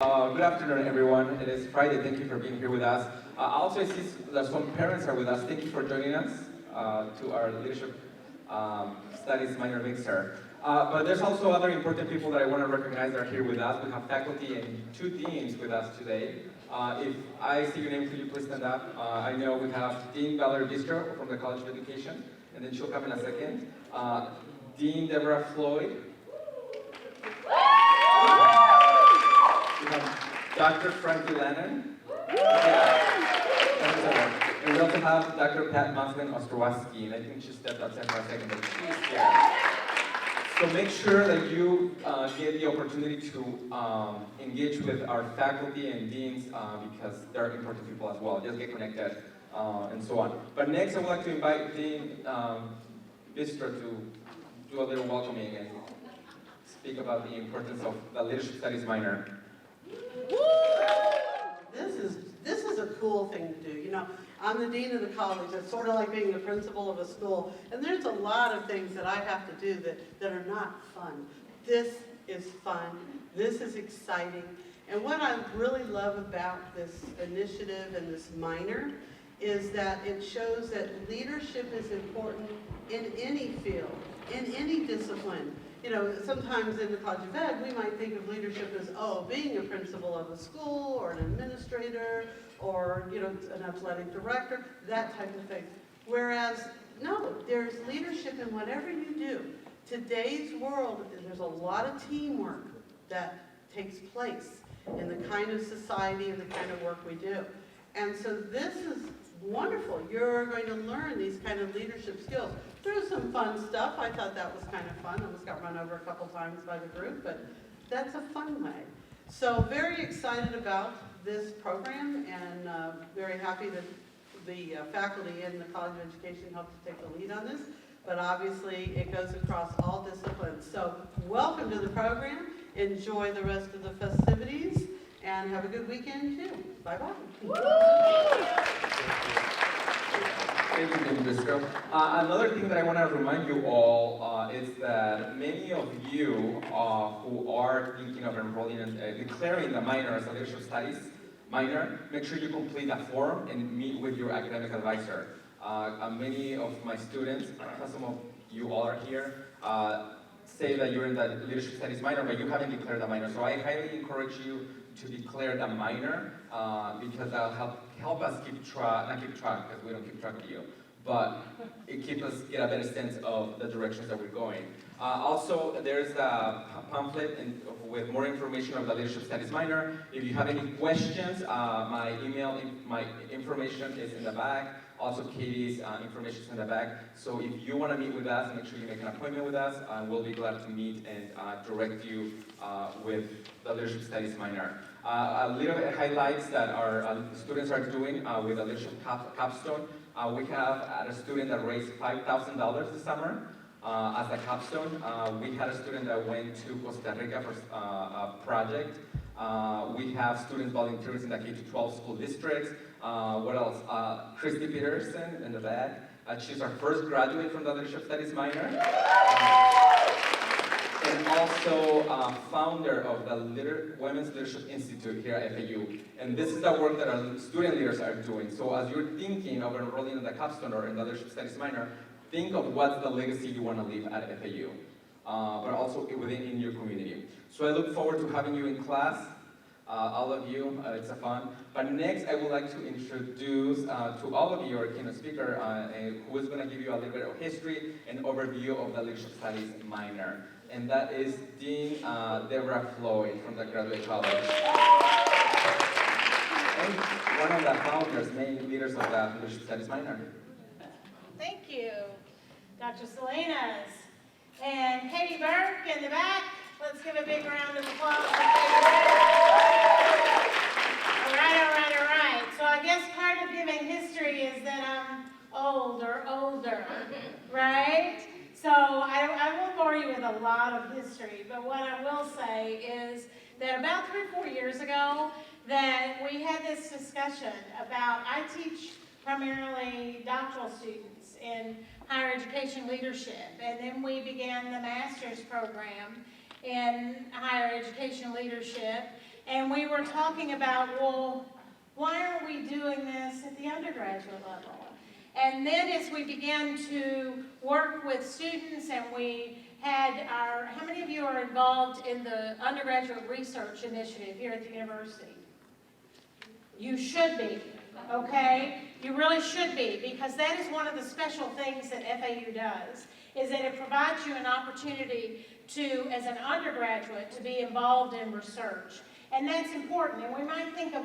Good afternoon, everyone. It is Friday. Thank you for being here with us. Also, I see that some parents are with us. Thank you for joining us to our leadership studies minor mixer. But there's also other important people that I want to recognize that are here with us. We have faculty and two deans with us today. If I see your name, could you please stand up? I know we have Dean Valerie Bistro from the College of Education, and then she'll come in a second. Dean Deborah Floyd. We have Dr. Frankie Lennon. And we also have Dr. Pat Maslin Ostrowaski, and I think she stepped outside for a second, but she's here. So make sure that you get the opportunity to engage with our faculty and deans because they're important people as well. Just get connected and so on. But next, I would like to invite Dean Bistro to do a little welcoming and speak about the importance of the leadership studies minor. This is a cool thing to do. You know, I'm the dean of the college. It's sort of like being the principal of a school. And there's a lot of things that I have to do that are not fun. This is fun. This is exciting. And what I really love about this initiative and this minor is that it shows that leadership is important in any field, in any discipline. You know, sometimes in the College of Ed, we might think of leadership as, being a principal of a school or an administrator or, you know, an athletic director, that type of thing. Whereas, no, there's leadership in whatever you do. Today's world, there's a lot of teamwork that takes place in the kind of society and the kind of work we do. And so this is wonderful. You're going to learn these kind of leadership skills. There's some fun stuff. I thought that was kind of fun. I almost got run over a couple times by the group, but that's a fun way. So very excited about this program and very happy that the faculty in the College of Education helped to take the lead on this. But obviously it goes across all disciplines. So welcome to the program. Enjoy the rest of the festivities and have a good weekend too. Bye-bye. Thank you, Dean Bistro. Another thing that I want to remind you all is that many of you who are thinking of enrolling and declaring the minor as a leadership studies minor, make sure you complete that form and meet with your academic advisor. Many of my students, some of you all are here, say that you're in the leadership studies minor, but you haven't declared the minor. So I highly encourage you to declare the minor because that'll help us not keep track because we don't keep track of you, but it keeps us get a better sense of the directions that we're going. Also, there's a pamphlet with more information of the leadership studies minor. If you have any questions, my information is in the back. Also, Katie's information is in the back. So if you want to meet with us, make sure you make an appointment with us. We'll be glad to meet and direct you with the leadership studies minor. A little bit highlights that our students are doing with the leadership capstone. We have a student that raised $5,000 this summer as a capstone. We had a student that went to Costa Rica for a project. We have students volunteers in the K-12 school districts. What else? Christy Peterson in the back. She's our first graduate from the leadership studies minor. And also founder of the Women's Leadership Institute here at FAU. And this is the work that our student leaders are doing. So as you're thinking of enrolling in the capstone or in the leadership studies minor, think of what's the legacy you want to leave at FAU, but also in your community. So I look forward to having you in class, all of you. It's a fun. But next, I would like to introduce to all of you our keynote speaker, who is going to give you a little bit of history and overview of the leadership studies minor. And that is Dean Deborah Floyd from the Graduate College. And one of the founders, main leaders of the leadership studies minor. Thank you, Dr. Salinas. And Katie Burke in the back. Let's give a big round of applause for Katie Burke. All right. So I guess part of giving history is that I'm older, right? So I won't bore you with a lot of history, but what I will say is that about 3 or 4 years ago, that we had this discussion about, I teach primarily doctoral students in higher education leadership, and then we began the master's program in higher education leadership, And we were talking about, well, why aren't we doing this at the undergraduate level? And then as we began to work with students and we had how many of you are involved in the undergraduate research initiative here at the university? You should be, okay? You really should be, because that is one of the special things that FAU does, is that it provides you an opportunity to, as an undergraduate, to be involved in research. And that's important. And we might think of,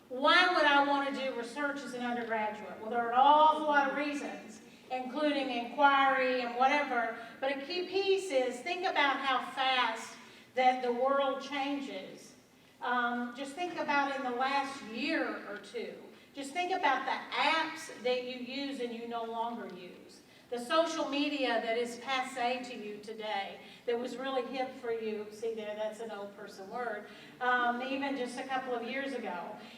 why would I want to do research as an undergraduate? Well, there are an awful lot of reasons, including inquiry and whatever. But a key piece is, think about how fast that the world changes. Just think about in the last year or two. Just think about the apps that you use and you no longer use. The social media that is passé to you today, that was really hip for you, see there, that's an old person word, even just a couple of years ago.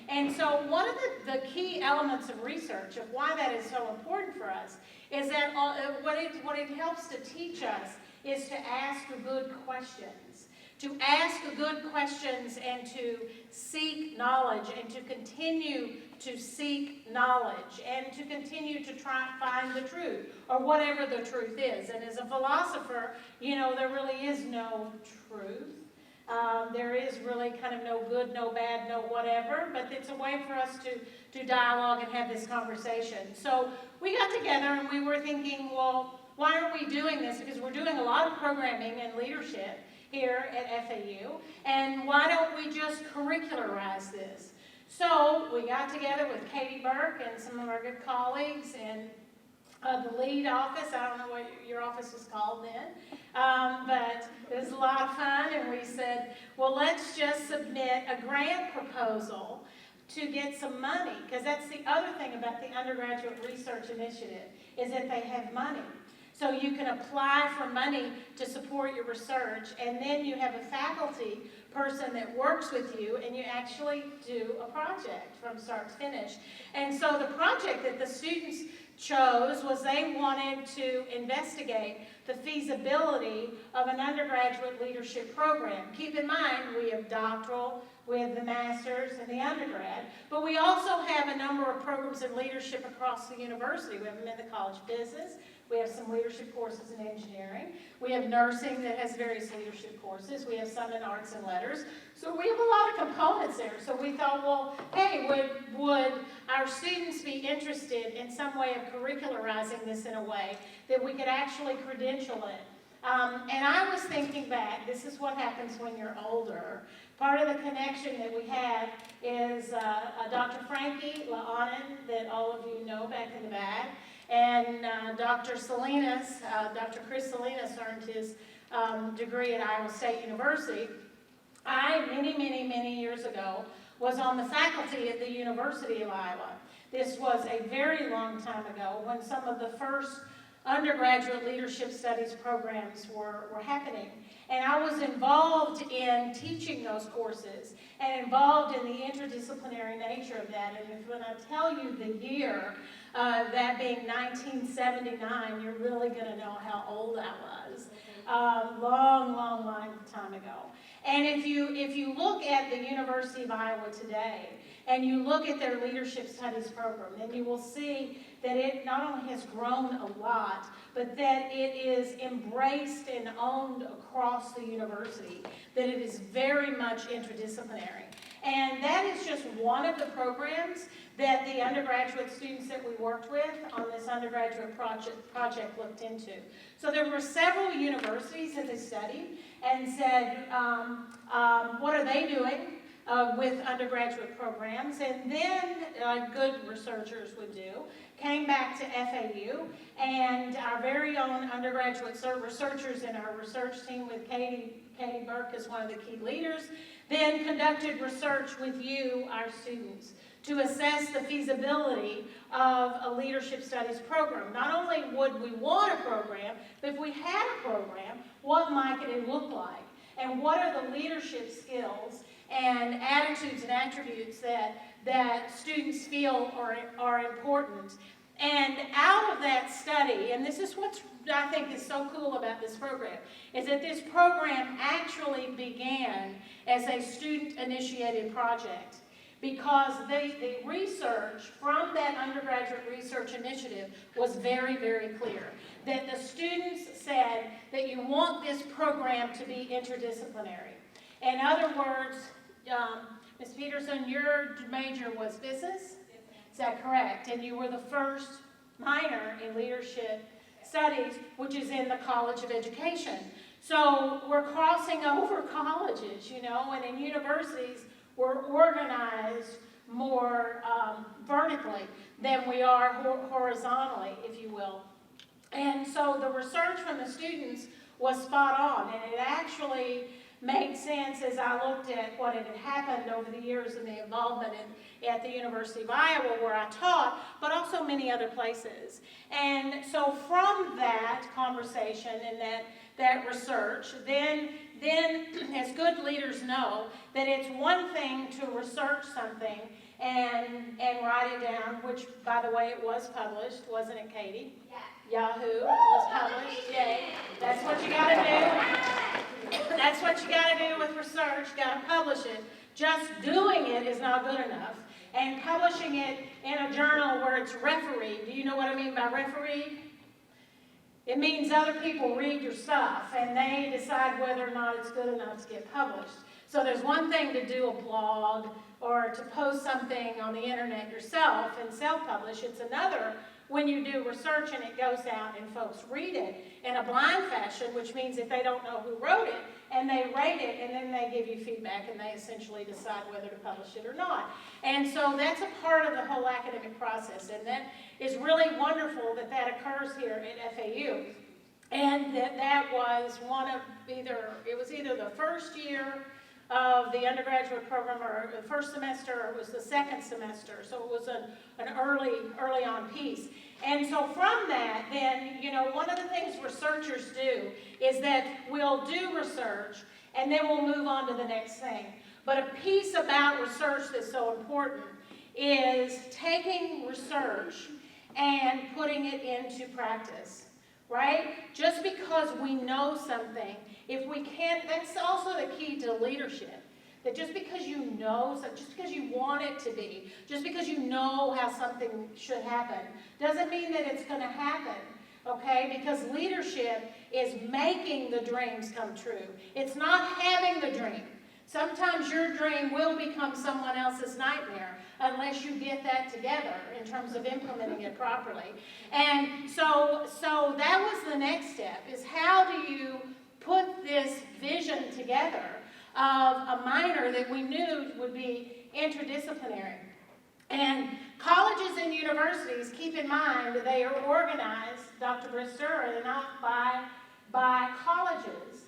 And so one of the key elements of research, of why that is so important for us, is that what it helps to teach us is to ask good questions. To ask good questions and to seek knowledge and to continue to seek knowledge and to continue to try and find the truth, or whatever the truth is. And as a philosopher, you know, there really is no truth. There is really kind of no good, no bad, no whatever, but it's a way for us to dialogue and have this conversation. So we got together and we were thinking, well, why aren't we doing this? Because we're doing a lot of programming and leadership here at FAU, and why don't we just curricularize this? So we got together with Katie Burke and some of our good colleagues in the lead office. I don't know what your office was called then, but it was a lot of fun, and we said, well, let's just submit a grant proposal to get some money, because that's the other thing about the Undergraduate Research Initiative, is that they have money. So you can apply for money to support your research, and then you have a faculty person that works with you, and you actually do a project from start to finish. And so the project that the students chose was they wanted to investigate the feasibility of an undergraduate leadership program. Keep in mind, we have doctoral, we have the master's and the undergrad, but we also have a number of programs in leadership across the university. We have them in the College of Business. We have some leadership courses in engineering. We have nursing that has various leadership courses. We have some in arts and letters. So we have a lot of components there. So we thought, well, hey, would our students be interested in some way of curricularizing this in a way that we could actually credential it? And I was thinking back, this is what happens when you're older. Part of the connection that we have is Dr. Frankie La'anen, that all of you know back in the back. And Dr. Salinas, Dr. Chris Salinas earned his degree at Iowa State University. I, many years ago, was on the faculty at the University of Iowa. This was a very long time ago when some of the first undergraduate leadership studies programs were happening. And I was involved in teaching those courses and involved in the interdisciplinary nature of that. And when I tell you the year, that being 1979, you're really going to know how old I was. Long time ago. And if you look at the University of Iowa today, and you look at their leadership studies program, then you will see that it not only has grown a lot, but that it is embraced and owned across the university, that it is very much interdisciplinary. And that is just one of the programs that the undergraduate students that we worked with on this undergraduate project looked into. So there were several universities that they studied and said, what are they doing with undergraduate programs? And then good researchers would do, came back to FAU, and our very own undergraduate researchers in our research team with Katie Burke as one of the key leaders, then conducted research with you, our students, to assess the feasibility of a leadership studies program. Not only would we want a program, but if we had a program, what might it look like? And what are the leadership skills and attitudes and attributes that students feel are important? And out of that study, and this is what I think is so cool about this program, is that this program actually began as a student-initiated project, because the research from that undergraduate research initiative was very, very clear. That the students said that you want this program to be interdisciplinary. In other words, Ms. Peterson, your major was business? Is that correct? And you were the first minor in leadership studies, which is in the College of Education. So we're crossing over colleges, you know, and in universities, we're organized more vertically than we are horizontally, if you will. And so the research from the students was spot on, and it actually made sense as I looked at what had happened over the years and the involvement at the University of Iowa, where I taught, but also many other places. And so from that conversation and that research, then as good leaders know that it's one thing to research something and write it down, which, by the way, it was published, wasn't it, Katie? Yeah. Yahoo was published. Yay. That's what you got to do. That's what you got to do with research. You got to publish it. Just doing it is not good enough. And publishing it in a journal where it's refereed. Do you know what I mean by refereed? It means other people read your stuff and they decide whether or not it's good enough to get published. So there's one thing to do a blog or to post something on the internet yourself and self-publish. It's another when you do research and it goes out and folks read it in a blind fashion, which means if they don't know who wrote it, and they rate it, and then they give you feedback, and they essentially decide whether to publish it or not. And so that's a part of the whole academic process, and that is really wonderful that that occurs here at FAU. And that was one of it was either the first year of the undergraduate program, or the first semester, or it was the second semester. So it was an early on piece. And so from that, then, you know, one of the things researchers do is that we'll do research and then we'll move on to the next thing. But a piece about research that's so important is taking research and putting it into practice, right? Just because we know something, if we can't, that's also the key to leadership. That just because you know, just because you want it to be, just because you know how something should happen, doesn't mean that it's going to happen, okay? Because leadership is making the dreams come true. It's not having the dream. Sometimes your dream will become someone else's nightmare unless you get that together in terms of implementing it properly. And so that was the next step, is how do you put this vision together of a minor that we knew would be interdisciplinary. And colleges and universities, keep in mind, they are organized, Dr. Brister, they're not by colleges,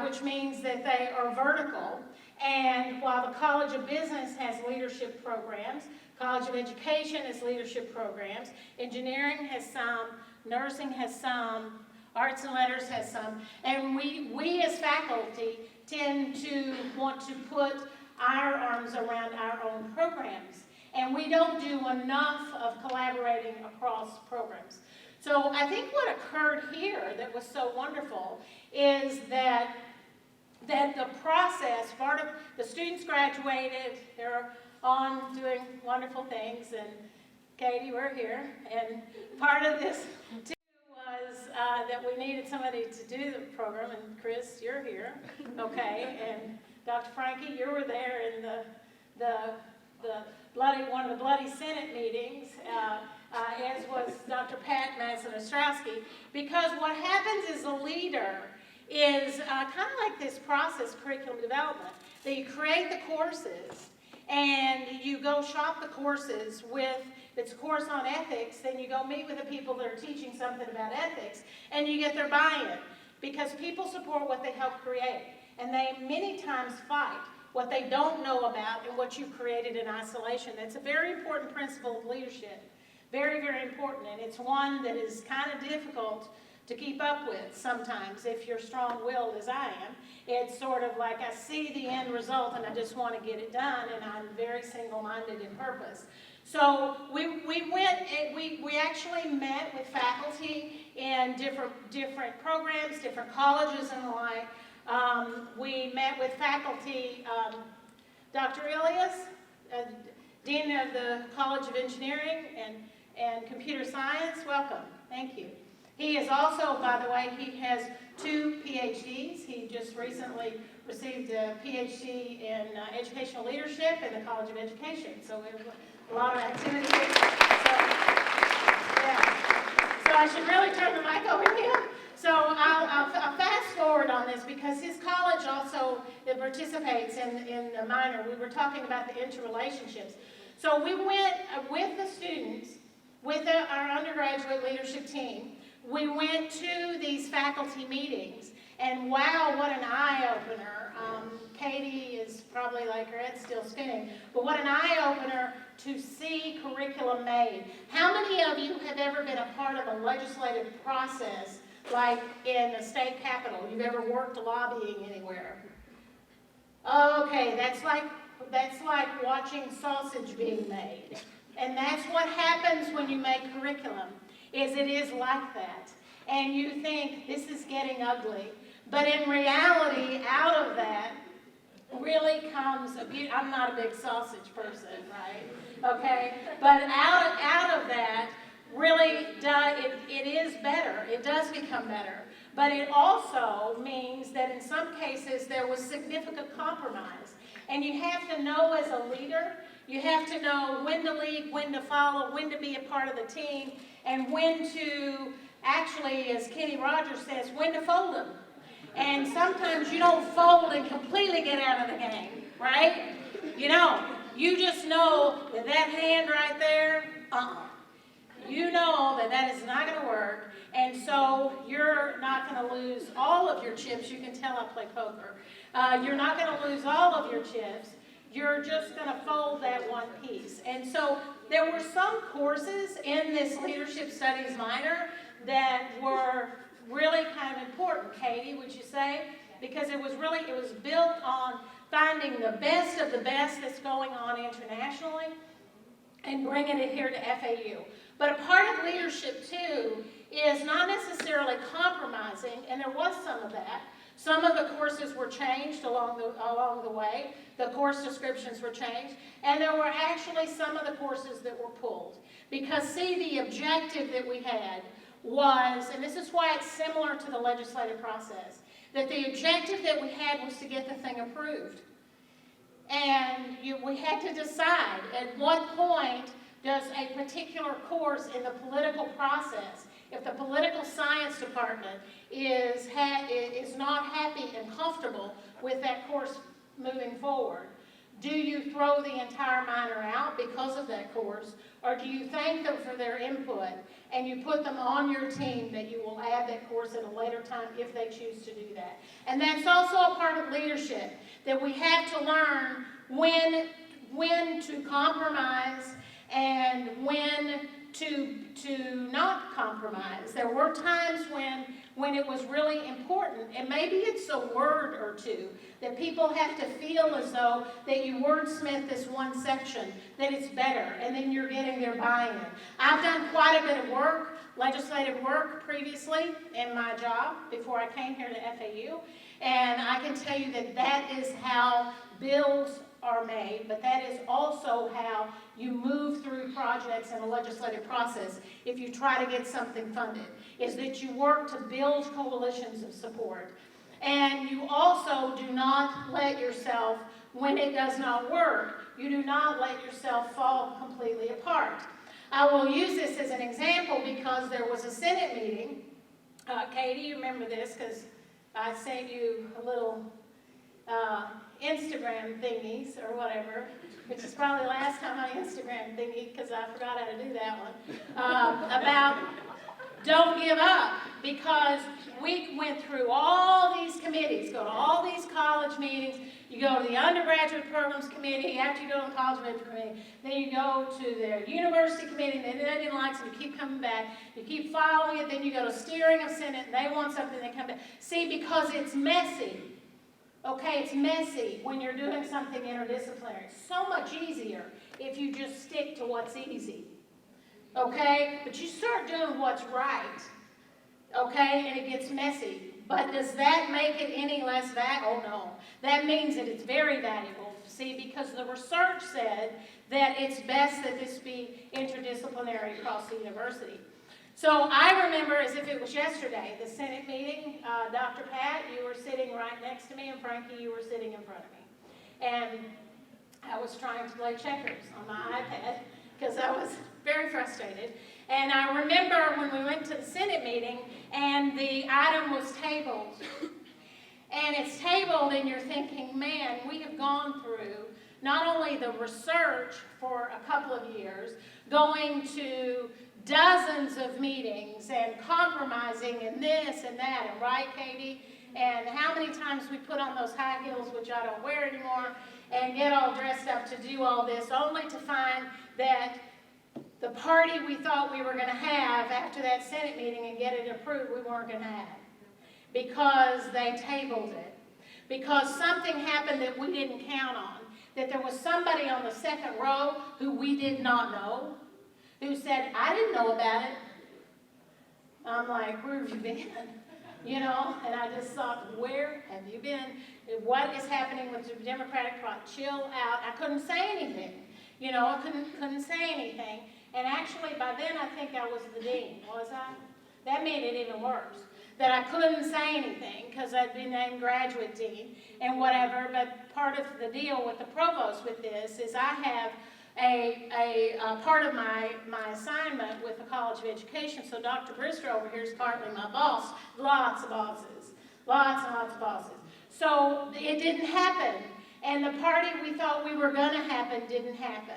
which means that they are vertical. And while the College of Business has leadership programs, College of Education has leadership programs, engineering has some, nursing has some, arts and letters has some, and we as faculty tend to want to put our arms around our own programs, and we don't do enough of collaborating across programs. So I think what occurred here that was so wonderful is that the process, part of the students graduated, they're on doing wonderful things, and Katie, we're here, and part of this was that we needed somebody to do the program, and Chris, you're here, okay, and Dr. Frankie, you were there in one of the bloody Senate meetings, as was Dr. Pat Mason-Ostrowski, because what happens as a leader is kind of like this process, curriculum development, that you create the courses, and you go shop the courses with, if it's a course on ethics, then you go meet with the people that are teaching something about ethics, and you get their buy-in, because people support what they help create, and they many times fight what they don't know about and what you've created in isolation. That's a very important principle of leadership, very, very important, and it's one that is kind of difficult to keep up with sometimes if you're strong-willed as I am. It's sort of like I see the end result and I just want to get it done, and I'm very single-minded in purpose. So we actually met with faculty in different programs, different colleges and the like. We met with faculty, Dr. Ilias, Dean of the College of Engineering and Computer Science, welcome, thank you. He is also, by the way, he has 2 PhDs. He just recently received a PhD in educational leadership in the College of Education. So we have a lot of activity. So I should really turn the mic over to him. So I'll fast forward on this because his college also participates in the minor. We were talking about the interrelationships. So we went with the students, with our undergraduate leadership team, we went to these faculty meetings, and wow, what an eye-opener. Katie is probably like her head's still spinning, but what an eye-opener to see curriculum made. How many of you have ever been a part of a legislative process, like in a state capitol? You've ever worked lobbying anywhere? Okay, that's like watching sausage being made. And that's what happens when you make curriculum, is it is like that. And you think, this is getting ugly. But in reality, out of that really comes, I'm not a big sausage person, right? Okay? But out of that, really, it is better. It does become better. But it also means that in some cases, there was significant compromise. And you have to know as a leader, you have to know when to lead, when to follow, when to be a part of the team, and when to, actually, as Kenny Rogers says, when to fold them. And sometimes you don't fold and completely get out of the game, right? You know, you just know that that hand right there, you know that that is not going to work, and so you're not going to lose all of your chips. You can tell I play poker. You're not going to lose all of your chips. You're just going to fold that one piece. And so there were some courses in this leadership studies minor that were really kind of important. Katie, would you say? Because it was built on finding the best of the best that's going on internationally and bringing it here to FAU. But a part of leadership, too, is not necessarily compromising, and there was some of that. Some of the courses were changed along the way. The course descriptions were changed, and there were actually some of the courses that were pulled. Because, see, the objective that we had was, and this is why it's similar to the legislative process, that the objective that we had was to get the thing approved. And we had to decide at what point does a particular course in the political process, if the political science department is not happy and comfortable with that course moving forward, do you throw the entire minor out because of that course, or do you thank them for their input and you put them on your team that you will add that course at a later time if they choose to do that? And that's also a part of leadership, that we have to learn when to compromise and when to not compromise. There were times when it was really important, and maybe it's a word or two, that people have to feel as though that you wordsmith this one section, that it's better, and then you're getting their buy-in. I've done quite a bit of work, legislative work previously in my job before I came here to FAU, and I can tell you that that is how bills are made, but that is also how you move through projects in a legislative process if you try to get something funded, is that you work to build coalitions of support. And you also do not let yourself, when it does not work, you do not let yourself fall completely apart. I will use this as an example because there was a Senate meeting. Katie, you remember this because I sent you a little Instagram thingies or whatever, which is probably the last time I Instagram thingy because I forgot how to do that one, about Don't give up, because we went through all these committees, go to all these college meetings. You go to the undergraduate programs committee, after you go to the college committee, then you go to their university committee, and they didn't like it, so you keep coming back. You keep following it, then you go to steering of Senate, and they want something, they come back. See, because it's messy. Okay, it's messy when you're doing something interdisciplinary. It's so much easier if you just stick to what's easy. Okay, but you start doing what's right. Okay, and it gets messy. But does that make it any less valuable? Oh no. That means that it's very valuable. See, because the research said that it's best that this be interdisciplinary across the university. So I remember as if it was yesterday, the Senate meeting, Dr. Pat, you were sitting right next to me, and Frankie, you were sitting in front of me. And I was trying to play checkers on my iPad because I was very frustrated. And I remember when we went to the Senate meeting and the item was tabled. And it's tabled and you're thinking, man, we have gone through not only the research for a couple of years, going to dozens of meetings and compromising and this and that, and right, Katie? And how many times we put on those high heels, which I don't wear anymore, and get all dressed up to do all this, only to find that the party we thought we were going to have after that Senate meeting and get it approved, we weren't going to have. Because they tabled it. Because something happened that we didn't count on. That there was somebody on the second row who we did not know, who said, I didn't know about it. I'm like, where have you been? You know, and I just thought, where have you been? What is happening with the Democratic plot? Chill out. I couldn't say anything. You know, I couldn't say anything. And actually, by then, I think I was the dean, was I? That made it even worse. That I couldn't say anything because I'd been named graduate dean and whatever. But part of the deal with the provost with this is I have a part of my assignment with the College of Education. So Dr. Brister over here is partly my boss. Lots of bosses. Lots and lots of bosses. So it didn't happen. And the party we thought we were going to happen didn't happen.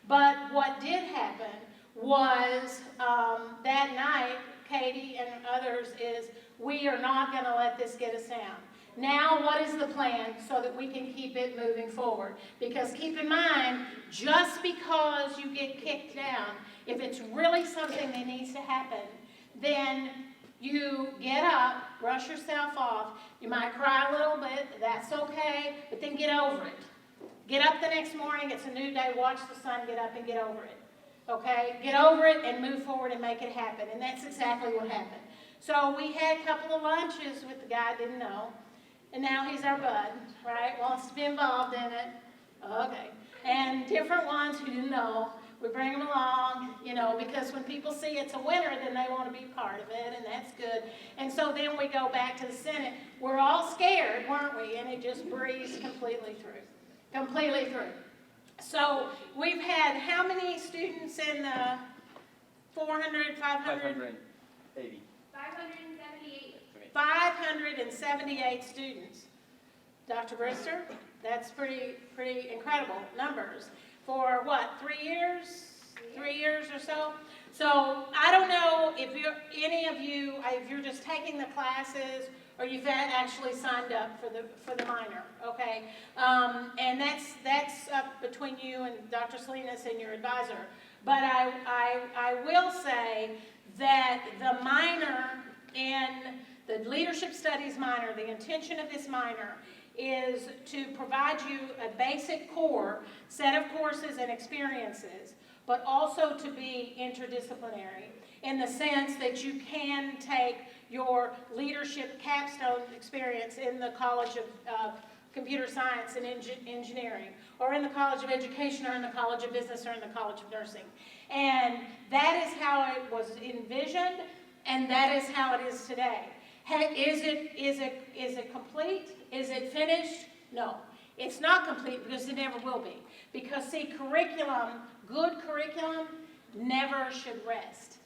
But what did happen was that night, Katie and others, is we are not going to let this get us down. Now, what is the plan so that we can keep it moving forward? Because keep in mind, just because you get kicked down, if it's really something that needs to happen, then you get up, brush yourself off. You might cry a little bit, that's okay, but then get over it. Get up the next morning, it's a new day, watch the sun, get up and get over it. Okay? Get over it and move forward and make it happen. And that's exactly what happened. So we had a couple of lunches with the guy I didn't know. And now he's our bud, right? Wants to be involved in it. Okay. And different ones who didn't know, we bring them along, you know, because when people see it's a winner, then they want to be part of it, and that's good. And so then we go back to the Senate. We're all scared, weren't we? And it just breezed completely through. Completely through. So we've had how many students in the 400, 500? 580. 578. 578 students. Dr. Brister, that's pretty incredible numbers. For what, 3 years? 3 years or so? So I don't know if any of you, if you're just taking the classes or you've actually signed up for the minor, okay? And that's up between you and Dr. Salinas and your advisor. But I will say that the minor in the leadership studies minor, the intention of this minor is to provide you a basic core set of courses and experiences, but also to be interdisciplinary in the sense that you can take your leadership capstone experience in the College of Computer Science and Engineering, or in the College of Education, or in the College of Business, or in the College of Nursing. And that is how it was envisioned, and that is how it is today. Is it complete? Is it finished? No. It's not complete because it never will be. Because see, curriculum, good curriculum, never should rest.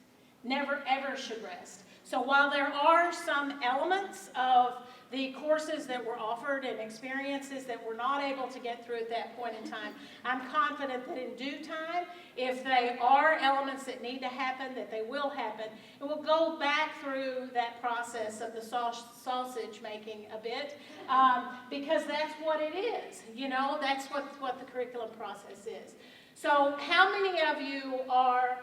Never ever should rest. So while there are some elements of the courses that were offered and experiences that we're not able to get through at that point in time. I'm confident that in due time, if they are elements that need to happen, that they will happen. And we'll go back through that process of the sausage making a bit, because that's what it is. You know, that's what the curriculum process is. So how many of you are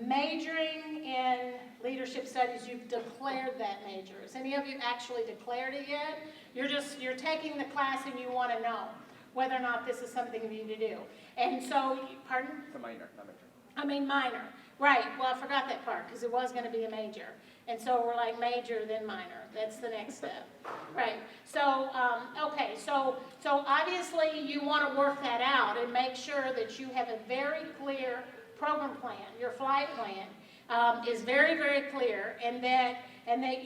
majoring in leadership studies? You've declared that major. Has any of you actually declared it yet? You're taking the class and you want to know whether or not this is something you need to do. And so, pardon? It's a minor, not major. I mean minor. Right, well I forgot that part because it was going to be a major. And so we're like major then minor. That's the next step. Right, so, okay, so obviously you want to work that out and make sure that you have a very clear program plan. Your flight plan is very, very clear, and that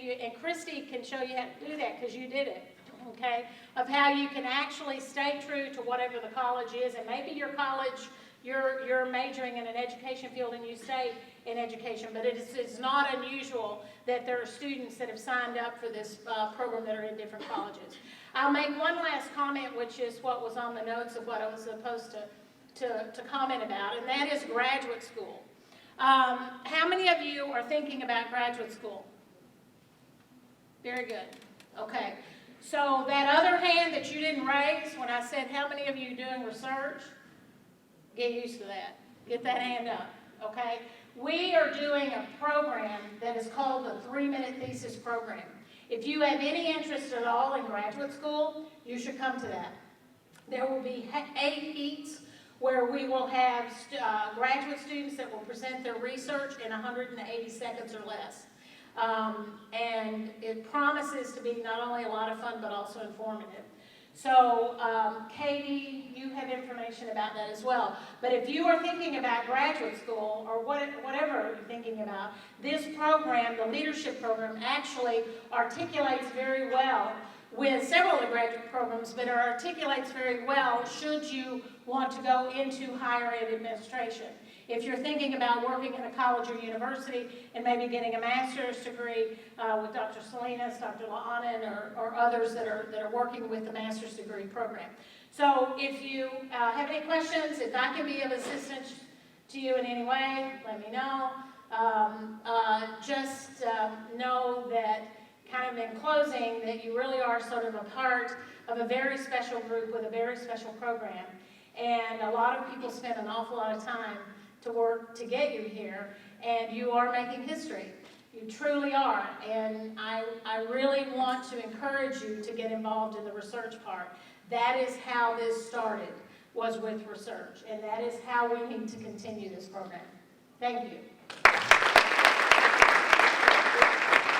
you, and Christy can show you how to do that because you did it, okay, of how you can actually stay true to whatever the college is. And maybe your college, you're majoring in an education field and you stay in education, but it's not unusual that there are students that have signed up for this program that are in different colleges. I'll make one last comment, which is what was on the notes of what I was supposed to comment about, and that is graduate school. How many of you are thinking about graduate school? Very good. Okay. So that other hand that you didn't raise when I said how many of you are doing research, get used to that. Get that hand up. Okay? We are doing a program that is called the 3-Minute Thesis Program. If you have any interest at all in graduate school, you should come to that. There will be 8 heats where we will have graduate students that will present their research in 180 seconds or less. And it promises to be not only a lot of fun, but also informative. So, Katie, you have information about that as well. But if you are thinking about graduate school, or whatever you're thinking about, this program, the leadership program, actually articulates very well with several of the graduate programs, but it articulates very well should you want to go into higher ed administration. If you're thinking about working in a college or university and maybe getting a master's degree with Dr. Salinas, Dr. LaAnna, or others that are working with the master's degree program. So if you have any questions, if I can be of assistance to you in any way, let me know. Just know that, kind of in closing, that you really are sort of a part of a very special group with a very special program. And a lot of people spend an awful lot of time to work to get you here, and you are making history. You truly are. And I really want to encourage you to get involved in the research part. That is how this started, was with research. And that is how we need to continue this program. Thank you.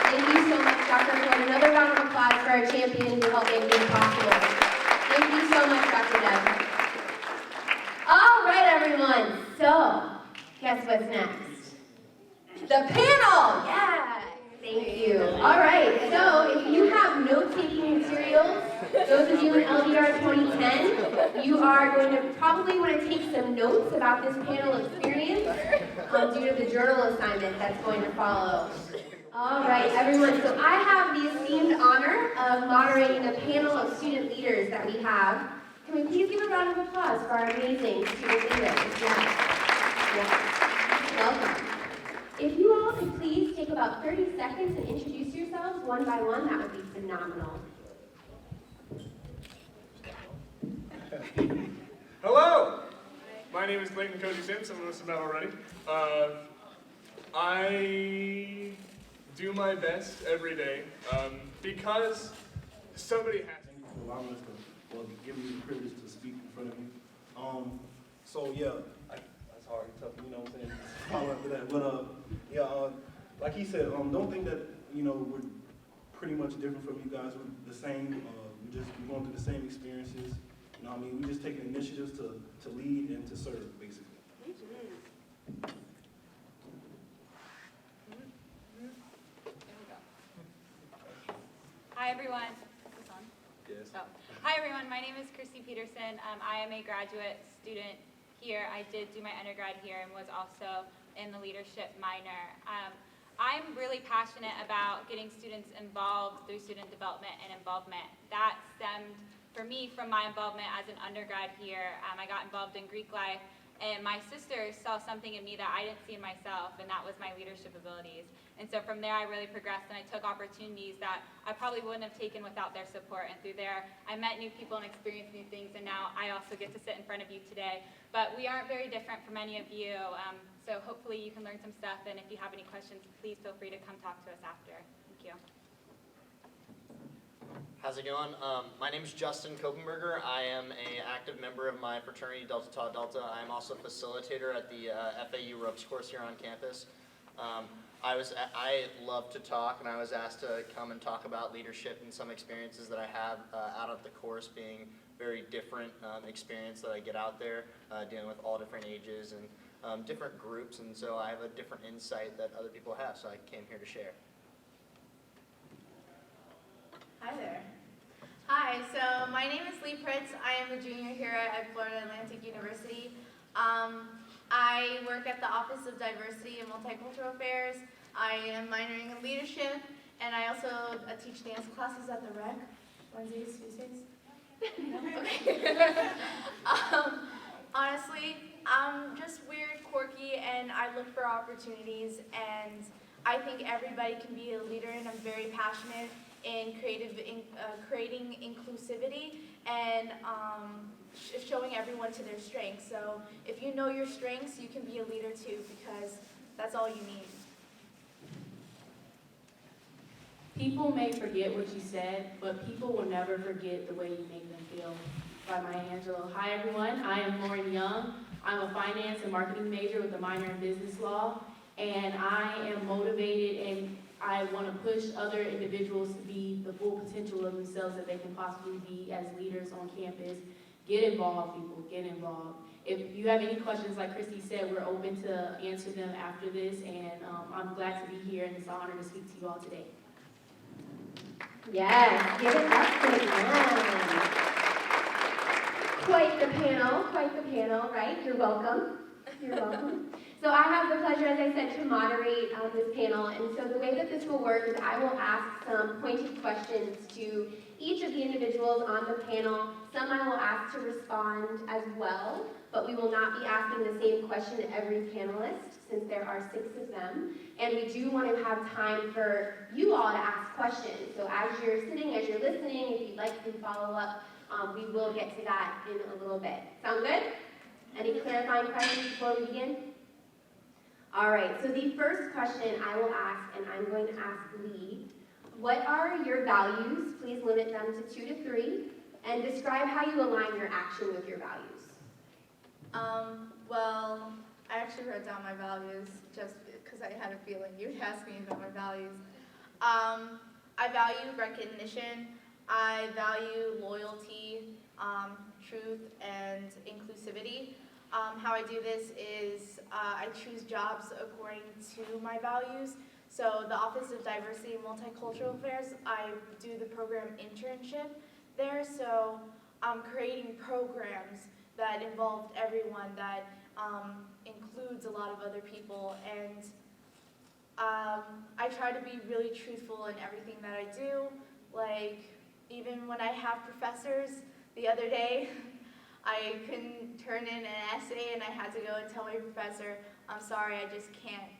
Thank you so much, Dr. Floyd. Another round of applause for our champion who helped make this possible. Thank you so much, Dr. Deb. All right, everyone. So, guess what's next? The panel! Yeah! Thank you. All right, so if you have note-taking materials, those of you in LDR 2010, you are going to probably want to take some notes about this panel experience due to the journal assignment that's going to follow. All right, everyone, so I have the esteemed honor of moderating a panel of student leaders that we have. Can we please give a round of applause for our amazing student leaders? Yes. Welcome. If you all could please take about 30 seconds and introduce yourselves one by one, that would be phenomenal. Hello! My name is Clayton Cody Sims. I'm listed about already. I do my best every day because somebody has to. Thank you for allowing us to, well, give me the privilege to speak in front of you. So yeah, that's hard, tough, you know what I'm saying? Follow after that, but yeah, like he said, don't think that, you know, we're pretty much different from you guys. We're the same. We're going through the same experiences. You know what I mean? We're just taking initiatives to lead and to serve, basically. Hi everyone. Is this on? Yes. Oh. Hi everyone, my name is Christy Peterson. I am a graduate student here. I did do my undergrad here and was also in the leadership minor. I'm really passionate about getting students involved through student development and involvement. That stemmed for me from my involvement as an undergrad here. I got involved in Greek life, and my sister saw something in me that I didn't see in myself, and that was my leadership abilities. And so from there I really progressed, and I took opportunities that I probably wouldn't have taken without their support. And through there I met new people and experienced new things, and now I also get to sit in front of you today. But we aren't very different from any of you, so hopefully you can learn some stuff, and if you have any questions, please feel free to come talk to us after. Thank you. How's it going? My name is Justin Kopenberger. I am an active member of my fraternity, Delta Tau Delta. I am also a facilitator at the FAU ropes course here on campus. I love to talk, and I was asked to come and talk about leadership and some experiences that I have out of the course, being very different experience that I get out there, dealing with all different ages and different groups, and so I have a different insight that other people have, so I came here to share. Hi there. Hi, so my name is Lee Pritz. I am a junior here at Florida Atlantic University. I work at the Office of Diversity and Multicultural Affairs. I am minoring in leadership, and I also teach dance classes at the Rec, Wednesdays, Tuesdays. Okay. Honestly, I'm just weird, quirky, and I look for opportunities, and I think everybody can be a leader, and I'm very passionate in creating inclusivity and showing everyone to their strengths. So if you know your strengths, you can be a leader too, because that's all you need. People may forget what you said, but people will never forget the way you make them feel. By Maya Angelou. Hi everyone, I am Lauren Young. I'm a finance and marketing major with a minor in business law, and I am motivated and I want to push other individuals to be the full potential of themselves that they can possibly be as leaders on campus. Get involved, people, get involved. If you have any questions, like Christy said, we're open to answer them after this, and I'm glad to be here, and it's an honor to speak to you all today. Yes, give it up for them. Quite the panel, right? You're welcome. You're welcome. So I have the pleasure, as I said, to moderate this panel, and so the way that this will work is I will ask some pointed questions to each of the individuals on the panel. Some I will ask to respond as well, but we will not be asking the same question to every panelist, since there are 6 of them, and we do want to have time for you all to ask questions. So as you're sitting, as you're listening, if you'd like to follow up, we will get to that in a little bit. Sound good? Any clarifying questions before we begin? All right, so the first question I will ask, and I'm going to ask Lee, what are your values? Please limit them to 2 to 3, and describe how you align your action with your values. Well, I actually wrote down my values just because I had a feeling you'd ask me about my values. I value recognition. I value loyalty, truth, and inclusivity. How I do this is I choose jobs according to my values. So the Office of Diversity and Multicultural Affairs, I do the program internship there. So I'm creating programs that involved everyone, that includes a lot of other people. And I try to be really truthful in everything that I do. Like, even when I have professors, the other day, I couldn't turn in an essay and I had to go and tell my professor, I'm sorry, I just can't,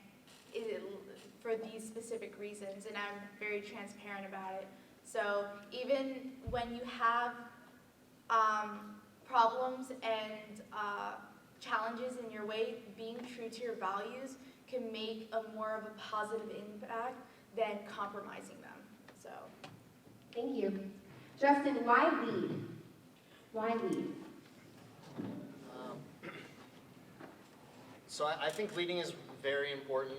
for these specific reasons, and I'm very transparent about it. So even when you have problems and challenges in your way, being true to your values can make a more of a positive impact than compromising them. So. Thank you. Justin, why lead? Why lead? So I think leading is very important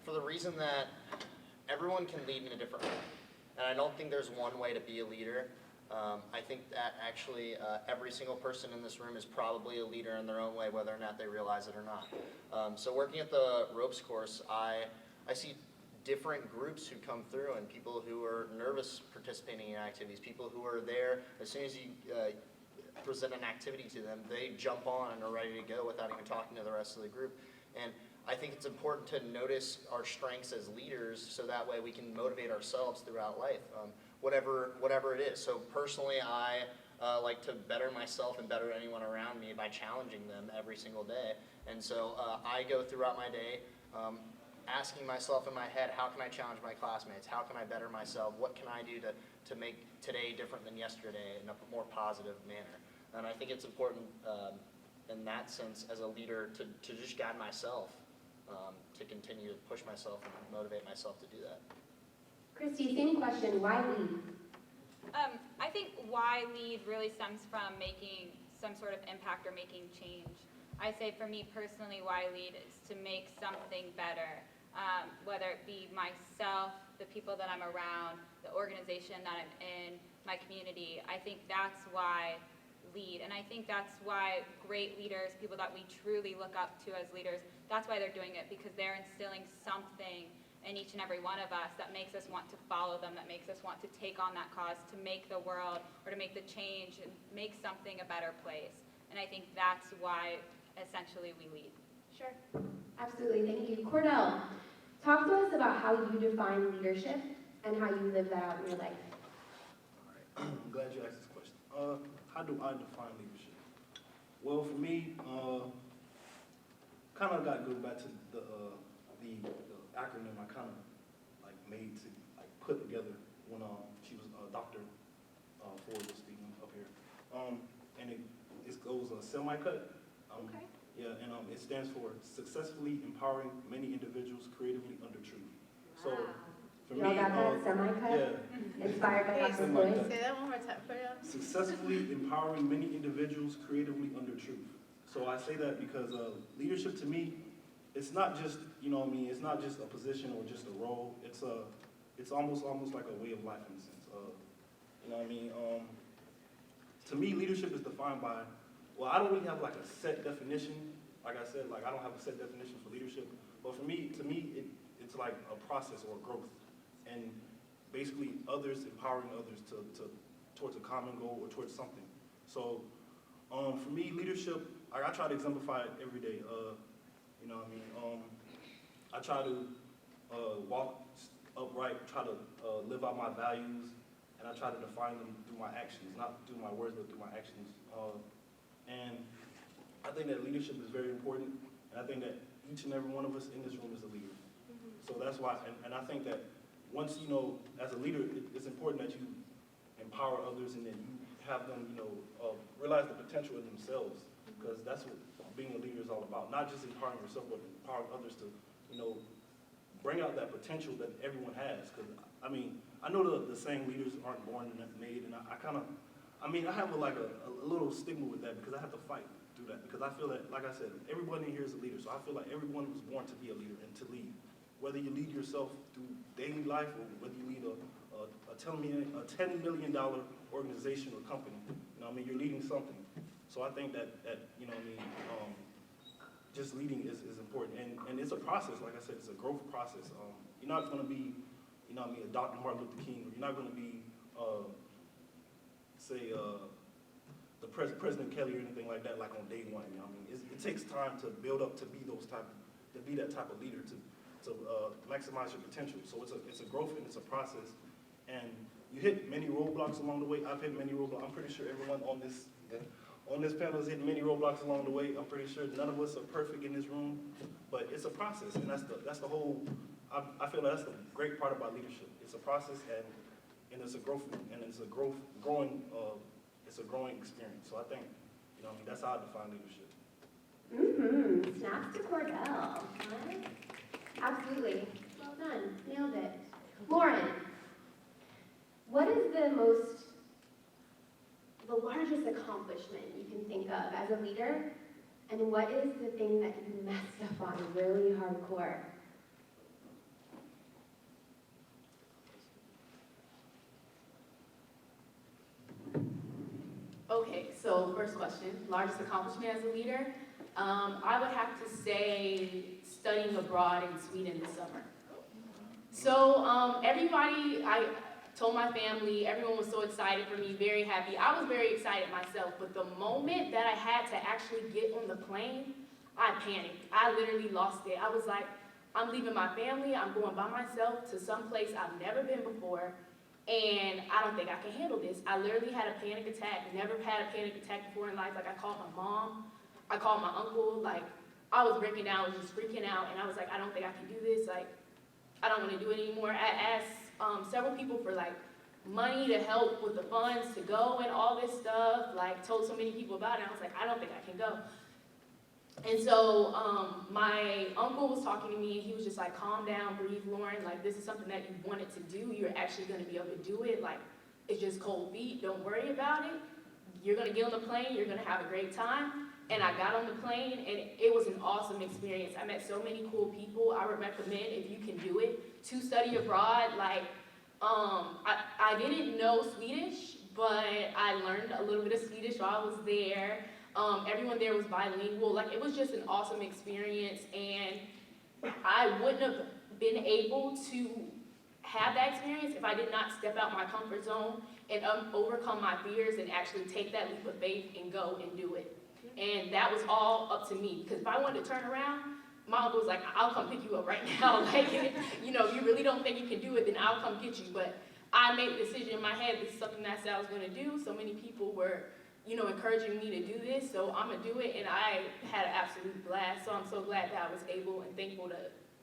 for the reason that everyone can lead in a different way. And I don't think there's one way to be a leader. I think that actually every single person in this room is probably a leader in their own way, whether or not they realize it or not. So working at the ropes course, I see different groups who come through, and people who are nervous participating in activities, people who are there as soon as you present an activity to them, they jump on and are ready to go without even talking to the rest of the group. And I think it's important to notice our strengths as leaders so that way we can motivate ourselves throughout life, whatever it is. So personally, I like to better myself and better anyone around me by challenging them every single day. And so I go throughout my day asking myself in my head, how can I challenge my classmates? How can I better myself? What can I do to make today different than yesterday in a more positive manner? And I think it's important in that sense as a leader to just guide myself, to continue to push myself and motivate myself to do that. Christy, same question. Why lead? I think why lead really stems from making some sort of impact or making change. I say for me personally, why lead is to make something better, whether it be myself, the people that I'm around, the organization that I'm in, my community. I think that's why lead. And I think that's why great leaders, people that we truly look up to as leaders, that's why they're doing it, because they're instilling something in each and every one of us that makes us want to follow them, that makes us want to take on that cause, to make the world or to make the change and make something a better place. And I think that's why essentially we lead. Sure. Absolutely. Thank you. Cordell, talk to us about how you define leadership and how you live that out in your life. All right. I'm glad you asked this question. How do I define leadership? Well, for me, kind of got to go back to the acronym I kind of like made to like put together when she was Dr. Ford was speaking up here, and it goes semi-cut. Okay. Yeah, and it stands for successfully empowering many individuals creatively under truth. So for Y'all me, got that semi-cut? yeah, Inspired by Dr. Semi-cut. Floyd? Say that one more time for you. Successfully empowering many individuals creatively under truth. So I say that because leadership to me, it's not just, you know what I mean, it's not just a position or just a role. It's almost like a way of life in a sense. You know what I mean? To me, leadership is defined by, well, I don't really have like a set definition. Like I said, like I don't have a set definition for leadership. But for me, it's like a process or growth. And basically others, empowering others towards a common goal or towards something. So for me, leadership, I try to exemplify it every day. You know what I mean? I try to walk upright, try to live out my values, and I try to define them through my actions, not through my words, but through my actions. And I think that leadership is very important, and I think that each and every one of us in this room is a leader. So that's why, and I think that once, you know, as a leader, it's important that you empower others and that you have them, you know, realize the potential in themselves, because that's what being a leader is all about. Not just empowering yourself, but empowering others to, you know, bring out that potential that everyone has. Because, I mean, I know the saying leaders aren't born and made, and I kind of, I mean, I have a little stigma with that because I have to fight through that. Because I feel that, like I said, everyone in here is a leader. So I feel like everyone was born to be a leader and to lead. Whether you lead yourself through daily life or whether you lead a $10 million organization or company, you know what I mean, you're leading something. So I think that you know what I mean, just leading is important. And it's a process, like I said, it's a growth process. You're not going to be, you know what I mean, a Dr. Martin Luther King, or you're not going to be, say, the President Kelly or anything like that, like on day one, you know what I mean? It takes time to build up to be that type of leader, to maximize your potential. So it's a growth and it's a process. And you hit many roadblocks along the way. I've hit many roadblocks. I'm pretty sure everyone on this panel has hit many roadblocks along the way. I'm pretty sure none of us are perfect in this room, but it's a process, and that's the whole. I feel like that's the great part about leadership. It's a process, and it's a growth, and it's a growing experience. So I think, you know, I mean, that's how I define leadership. Snaps to Cordell. Huh? Absolutely. Well done. Nailed it. Lauren, what is the largest accomplishment you can think of as a leader, and what is the thing that you messed up on really hardcore? Okay, so first question, largest accomplishment as a leader? I would have to say studying abroad in Sweden this summer. So everybody, I told my family, everyone was so excited for me, very happy. I was very excited myself, but the moment that I had to actually get on the plane, I panicked. I literally lost it. I was like, I'm leaving my family, I'm going by myself to some place I've never been before, and I don't think I can handle this. I literally had a panic attack, never had a panic attack before in life. Like, I called my mom, I called my uncle, like, I was breaking down, I was just freaking out, and I was like, I don't think I can do this, like, I don't want to do it anymore. I asked several people for, like, money to help with the funds to go and all this stuff, like, told so many people about it, I was like, I don't think I can go. And so my uncle was talking to me, and he was just like, calm down, breathe, Lauren, like, this is something that you wanted to do, you're actually going to be able to do it, like, it's just cold feet, don't worry about it, you're going to get on the plane, you're going to have a great time. And I got on the plane, and it was an awesome experience. I met so many cool people. I would recommend, if you can do it, to study abroad. Like, I didn't know Swedish, but I learned a little bit of Swedish while I was there. Everyone there was bilingual. Like, it was just an awesome experience, and I wouldn't have been able to have that experience if I did not step out my comfort zone and overcome my fears and actually take that leap of faith and go and do it. And that was all up to me, because if I wanted to turn around, my uncle was like, I'll come pick you up right now. Like, you know, if you really don't think you can do it, then I'll come get you. But I made the decision in my head, this is something that I said I was going to do. So many people were, you know, encouraging me to do this, so I'm going to do it. And I had an absolute blast. So I'm so glad that I was able and thankful to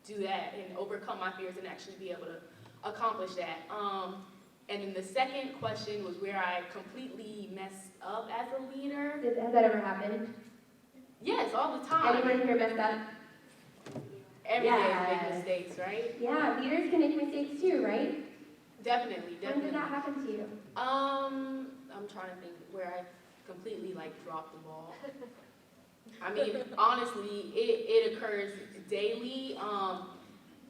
do that and overcome my fears and actually be able to accomplish that. And then the second question was where I completely messed up as a leader. Has that ever happened? Yes, all the time. Anyone here messed up? Every day Yes. I make mistakes, right? Yeah, leaders can make mistakes too, right? Definitely, When definitely. did that happen to you? I'm trying to think where I completely like dropped the ball. I mean, honestly, it occurs daily.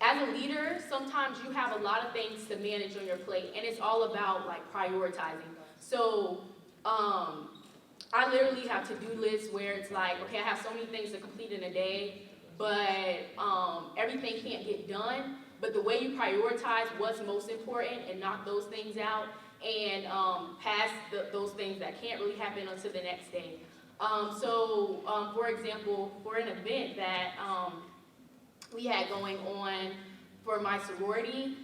As a leader, sometimes you have a lot of things to manage on your plate, and it's all about like prioritizing. So, I literally have to-do lists where it's like, okay, I have so many things to complete in a day, but everything can't get done. But the way you prioritize what's most important and knock those things out, and pass those things that can't really happen until the next day. For example, for an event that we had going on for my sorority,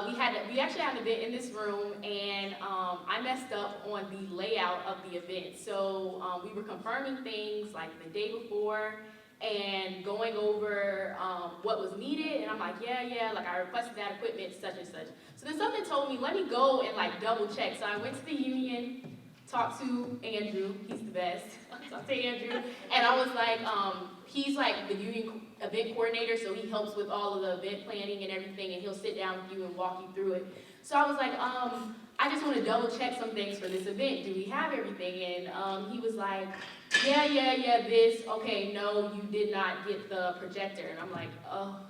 we actually had an event in this room, and I messed up on the layout of the event. So we were confirming things like the day before and going over what was needed, and I'm like, yeah, like I requested that equipment, such and such. So then something told me, let me go and like double check. So I went to the union, talked to Andrew, he's the best. I talked to Andrew, and I was like, he's like the union event coordinator, so he helps with all of the event planning and everything, and he'll sit down with you and walk you through it. So I was like, I just want to double check some things for this event. Do we have everything? And he was like, yeah, this. Okay, no, you did not get the projector. And I'm like, oh,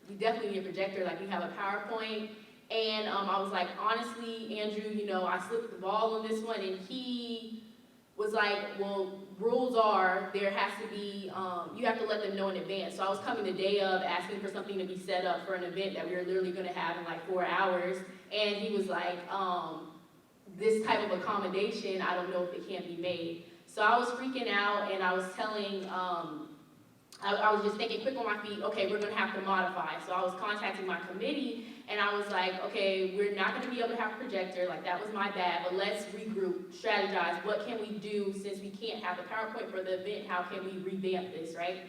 we definitely need a projector. Like, we have a PowerPoint. And I was like, honestly, Andrew, you know, I slipped the ball on this one. And he was like, well, rules are there has to be, you have to let them know in advance. So I was coming the day of asking for something to be set up for an event that we were literally going to have in like 4 hours. And he was like, this type of accommodation, I don't know if it can be made. So I was freaking out, and I was telling, I was just thinking quick on my feet, okay, we're gonna have to modify. So I was contacting my committee, and I was like, okay, we're not gonna be able to have a projector, like that was my bad, but let's regroup, strategize, what can we do since we can't have the PowerPoint for the event, how can we revamp this, right?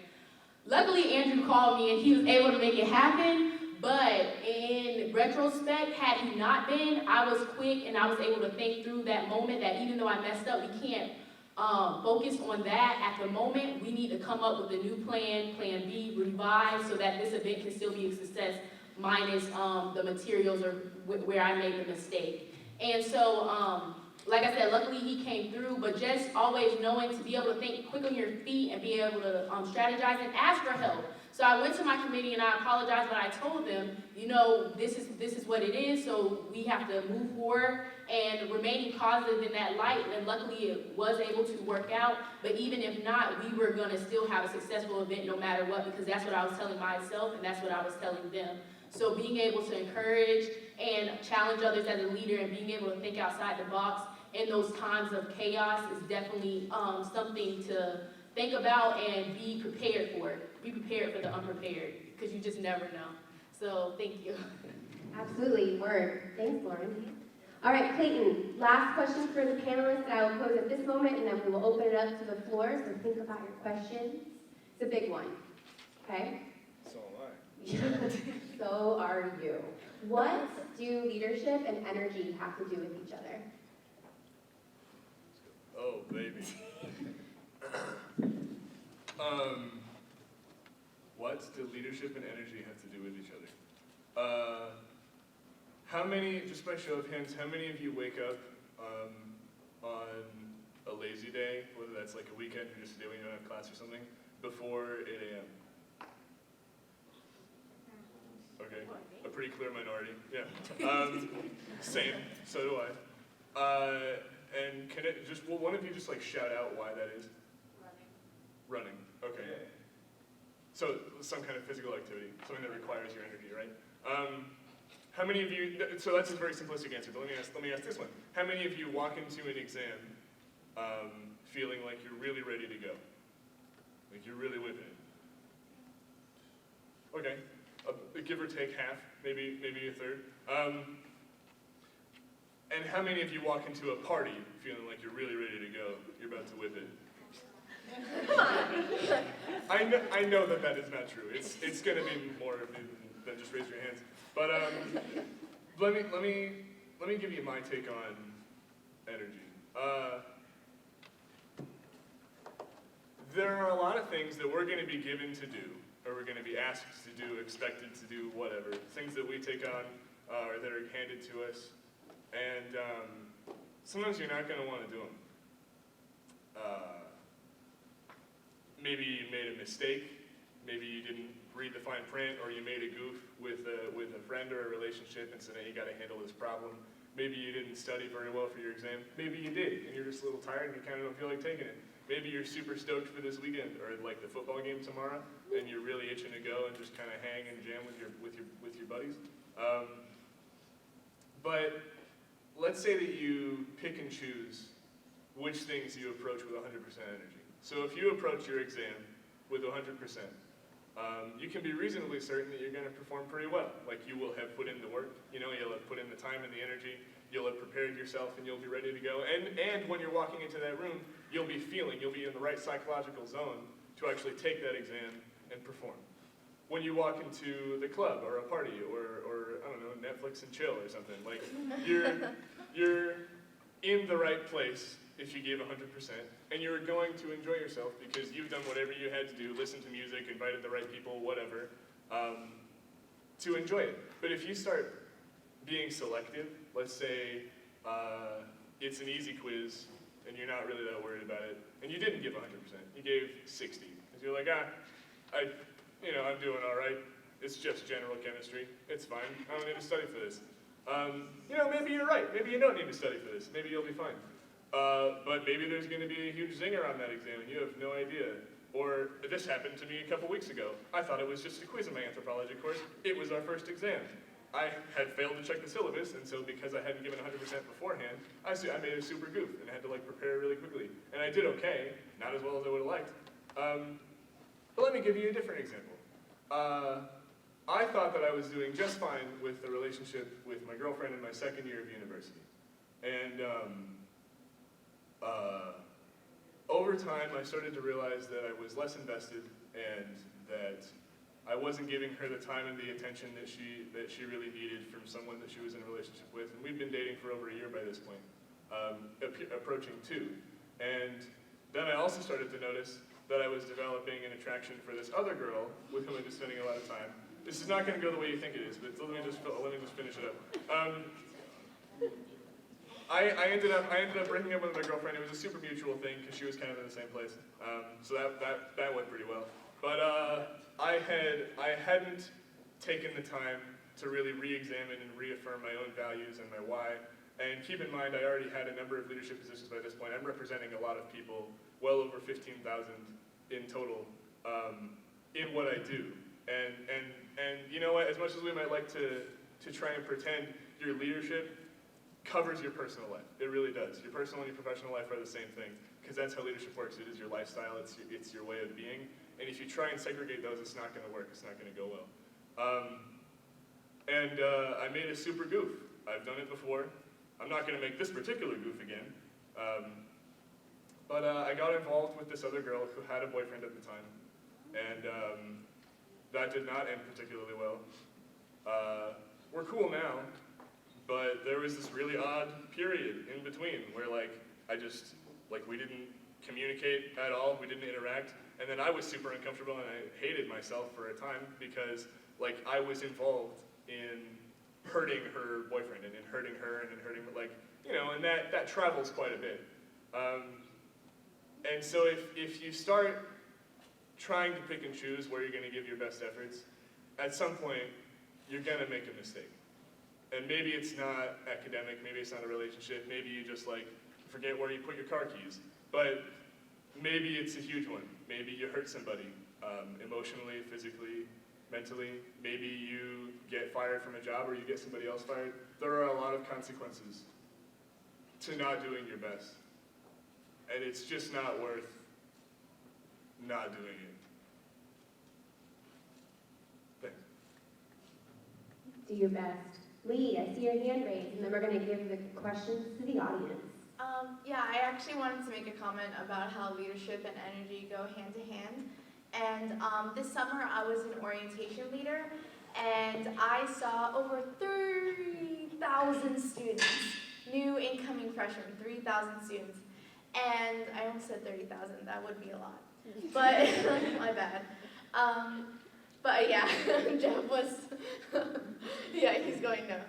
Luckily, Andrew called me, and he was able to make it happen, but in retrospect, had he not been, I was quick, and I was able to think through that moment that even though I messed up, we can't focus on that at the moment. We need to come up with a new plan, plan B, revise, so that this event can still be a success, minus the materials or where I made the mistake. And so, like I said, luckily he came through, but just always knowing to be able to think quick on your feet and be able to strategize and ask for help. So I went to my committee and I apologized, but I told them, you know, this is what it is, so we have to move forward and remaining positive in that light, and luckily it was able to work out. But even if not, we were gonna still have a successful event no matter what, because that's what I was telling myself and that's what I was telling them. So being able to encourage and challenge others as a leader and being able to think outside the box in those times of chaos is definitely something to think about and be prepared for it. Be prepared for the unprepared, because you just never know. So thank you. Absolutely, word. Thanks, Lauren. All right, Clayton, last question for the panelists that I will pose at this moment, and then we will open it up to the floor, so think about your questions. It's a big one, okay? So am I. So are you. What do leadership and energy have to do with each other? Oh, baby. What do leadership and energy have to do with each other? How many, just by show of hands, how many of you wake up on a lazy day, whether that's like a weekend or just a day when you don't have class or something, before 8 a.m.? Okay, a pretty clear minority, yeah. Same, so do I. And can it just, will one of you just like shout out why that is? Running, okay. So some kind of physical activity, something that requires your energy, right? How many of you, so that's a very simplistic answer, but let me ask this one. How many of you walk into an exam feeling like you're really ready to go? Like you're really whipping it? Okay, give or take half, maybe a third. And how many of you walk into a party feeling like you're really ready to go? You're about to whip it. I know that is not true. It's going to be more of you than just raise your hands. But let me give you my take on energy. There are a lot of things that we're going to be given to do, or we're going to be asked to do, expected to do, whatever. Things that we take on or that are handed to us. And sometimes you're not going to want to do them. Maybe you made a mistake. Maybe you didn't read the fine print, or you made a goof with a friend or a relationship, and so now you got to handle this problem. Maybe you didn't study very well for your exam. Maybe you did, and you're just a little tired and you kind of don't feel like taking it. Maybe you're super stoked for this weekend, or like the football game tomorrow, and you're really itching to go and just kind of hang and jam with your buddies. But let's say that you pick and choose which things you approach with 100% energy. So if you approach your exam with 100%, you can be reasonably certain that you're going to perform pretty well. Like you will have put in the work, you'll have put in the time and the energy, you'll have prepared yourself, and you'll be ready to go. And when you're walking into that room, you'll be in the right psychological zone to actually take that exam and perform. When you walk into the club or a party or I don't know, Netflix and chill or something, like you're in the right place if you give 100%, and you're going to enjoy yourself because you've done whatever you had to do, listened to music, invited the right people, whatever, to enjoy it. But if you start being selective, let's say it's an easy quiz and you're not really that worried about it, and you didn't give 100%, you gave 60, because you're like, I'm doing all right. It's just general chemistry. It's fine. I don't need to study for this. Maybe you're right. Maybe you don't need to study for this. Maybe you'll be fine. But maybe there's going to be a huge zinger on that exam and you have no idea. Or this happened to me a couple weeks ago. I thought it was just a quiz in my anthropology course. It was our first exam. I had failed to check the syllabus, and so because I hadn't given 100% beforehand, I made a super goof and had to prepare really quickly. And I did okay, not as well as I would have liked. But let me give you a different example. I thought that I was doing just fine with the relationship with my girlfriend in my second year of university. And over time, I started to realize that I was less invested and that I wasn't giving her the time and the attention that she really needed from someone that she was in a relationship with. And we'd been dating for over a year by this point, approaching 2. And then I also started to notice that I was developing an attraction for this other girl with whom I'd been spending a lot of time. This is not going to go the way you think it is, but let me just finish it up. I ended up breaking up with my girlfriend. It was a super mutual thing because she was kind of in the same place. So that went pretty well. But I hadn't taken the time to really re-examine and reaffirm my own values and my why. And keep in mind, I already had a number of leadership positions by this point. I'm representing a lot of people, well over 15,000 in total, in what I do. And you know what? As much as we might like to try and pretend your leadership covers your personal life. It really does. Your personal and your professional life are the same thing, because that's how leadership works. It is your lifestyle, it's your way of being, and if you try and segregate those, it's not going to work, it's not going to go well. I made a super goof. I've done it before. I'm not going to make this particular goof again, but I got involved with this other girl who had a boyfriend at the time, and that did not end particularly well. We're cool now, but there was this really odd period in between where we didn't communicate at all, we didn't interact, and then I was super uncomfortable and I hated myself for a time because I was involved in hurting her boyfriend and in hurting her and in hurting, and that travels quite a bit. And so if you start trying to pick and choose where you're going to give your best efforts, at some point, you're going to make a mistake. And maybe it's not academic, maybe it's not a relationship, maybe you just forget where you put your car keys. But maybe it's a huge one. Maybe you hurt somebody, emotionally, physically, mentally. Maybe you get fired from a job or you get somebody else fired. There are a lot of consequences to not doing your best. And it's just not worth not doing it. Thanks. Do your best. Lee, I see your hand raised, and then we're going to give the questions to the audience. Yeah, I actually wanted to make a comment about how leadership and energy go hand to hand. And this summer I was an orientation leader, and I saw over 3,000 students, new incoming freshmen, 3,000 students. And I almost said 30,000, that would be a lot. But, my bad. But yeah, Jeff was, yeah, he's going no.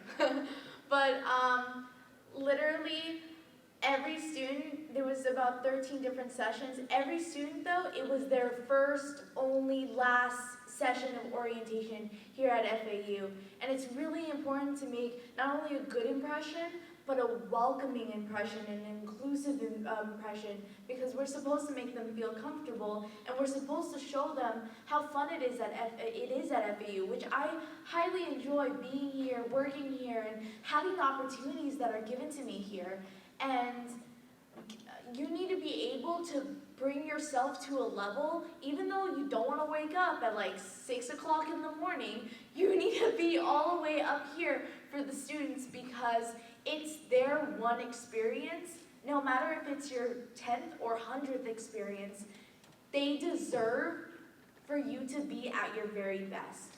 But literally, every student, there was about 13 different sessions. Every student though, it was their first, only, last session of orientation here at FAU. And it's really important to make not only a good impression, but a welcoming impression, an inclusive impression, because we're supposed to make them feel comfortable, and we're supposed to show them how fun it is at FAU, which I highly enjoy being here, working here, and having the opportunities that are given to me here. And you need to be able to bring yourself to a level, even though you don't want to wake up at 6 o'clock in the morning, you need to be all the way up here for the students, because it's their one experience. No matter if it's your 10th or 100th experience, they deserve for you to be at your very best,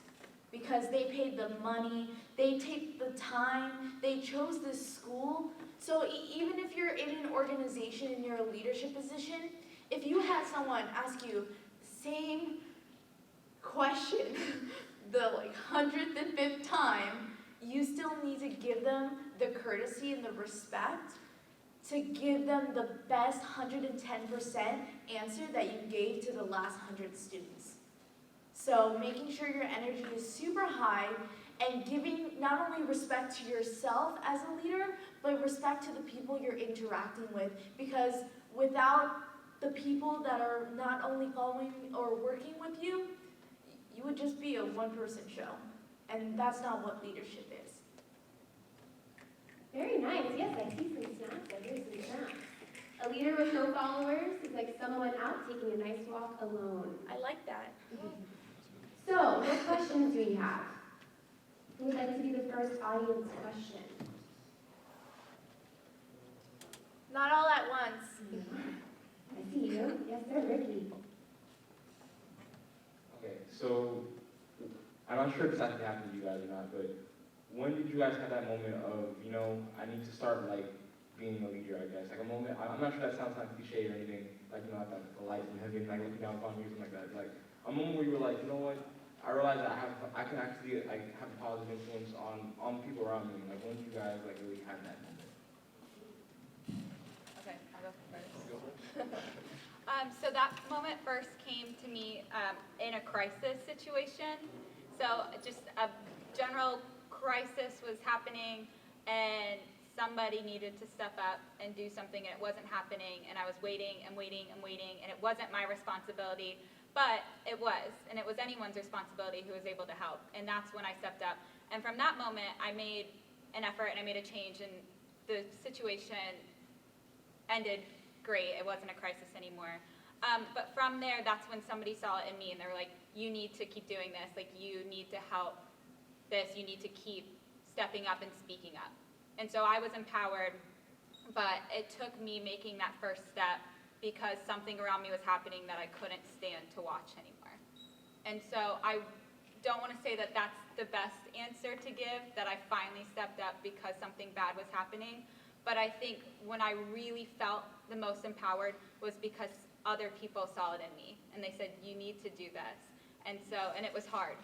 because they paid the money, they take the time, they chose this school. So even if you're in an organization and you're a leadership position, if you had someone ask you the same question the 105th time, you still need to give them the courtesy and the respect to give them the best 110% answer that you gave to the last 100 students. So making sure your energy is super high and giving not only respect to yourself as a leader, but respect to the people you're interacting with, because without the people that are not only following or working with you, you would just be a one-person show. And that's not what leadership is. Very nice. Yes, I see some snaps. I hear some snaps. A leader with no followers is like someone out taking a nice walk alone. I like that. So, what questions do we have? Who would like to be the first audience question? Not all at once. I see you. Yes, sir, Ricky. Okay, so I'm not sure if this actually happened to you guys or not, but when did you guys have that moment of, I need to start being a leader, I guess? Like a moment, I'm not sure that sounds like cliche or anything, the lights and heaven, looking down upon you or something like that. Like a moment where you were like, you know what? I realize that I can actually have a positive influence on people around me. Like when did you guys really have that moment? Okay, I'll go first. So that moment first came to me in a crisis situation. So just a general crisis was happening and somebody needed to step up and do something and it wasn't happening, and I was waiting and waiting and waiting, and it wasn't my responsibility, but it was, and it was anyone's responsibility who was able to help, and that's when I stepped up. And from that moment, I made an effort and I made a change, and the situation ended great. It wasn't a crisis anymore. But from there, that's when somebody saw it in me and they were like, you need to keep doing this. Like, you need to help this. You need to keep stepping up and speaking up. And so I was empowered, but it took me making that first step because something around me was happening that I couldn't stand to watch anymore. And so I don't want to say that that's the best answer to give, that I finally stepped up because something bad was happening. But I think when I really felt the most empowered was because other people saw it in me and they said, you need to do this. And it was hard,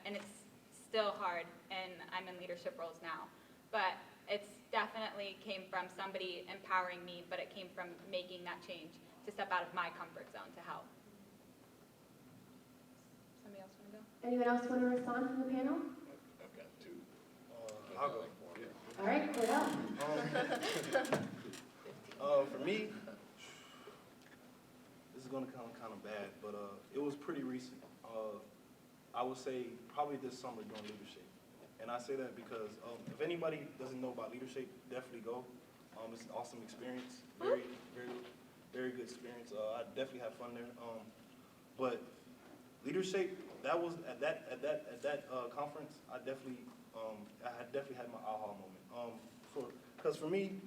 and it's still hard, and I'm in leadership roles now. But it's definitely came from somebody empowering me, but it came from making that change to step out of my comfort zone to help. Somebody else want to go? Anyone else want to respond from the panel? I've got two. I'll go. All right, Cordell. For me, this is gonna sound kind of bad, but it was pretty recent. I would say probably this summer during Leadership. And I say that because if anybody doesn't know about Leadership, definitely go. It's an awesome experience, very, very, very good experience. I definitely had fun there. But Leadership, that was at that conference. I definitely had my aha moment. Because for me,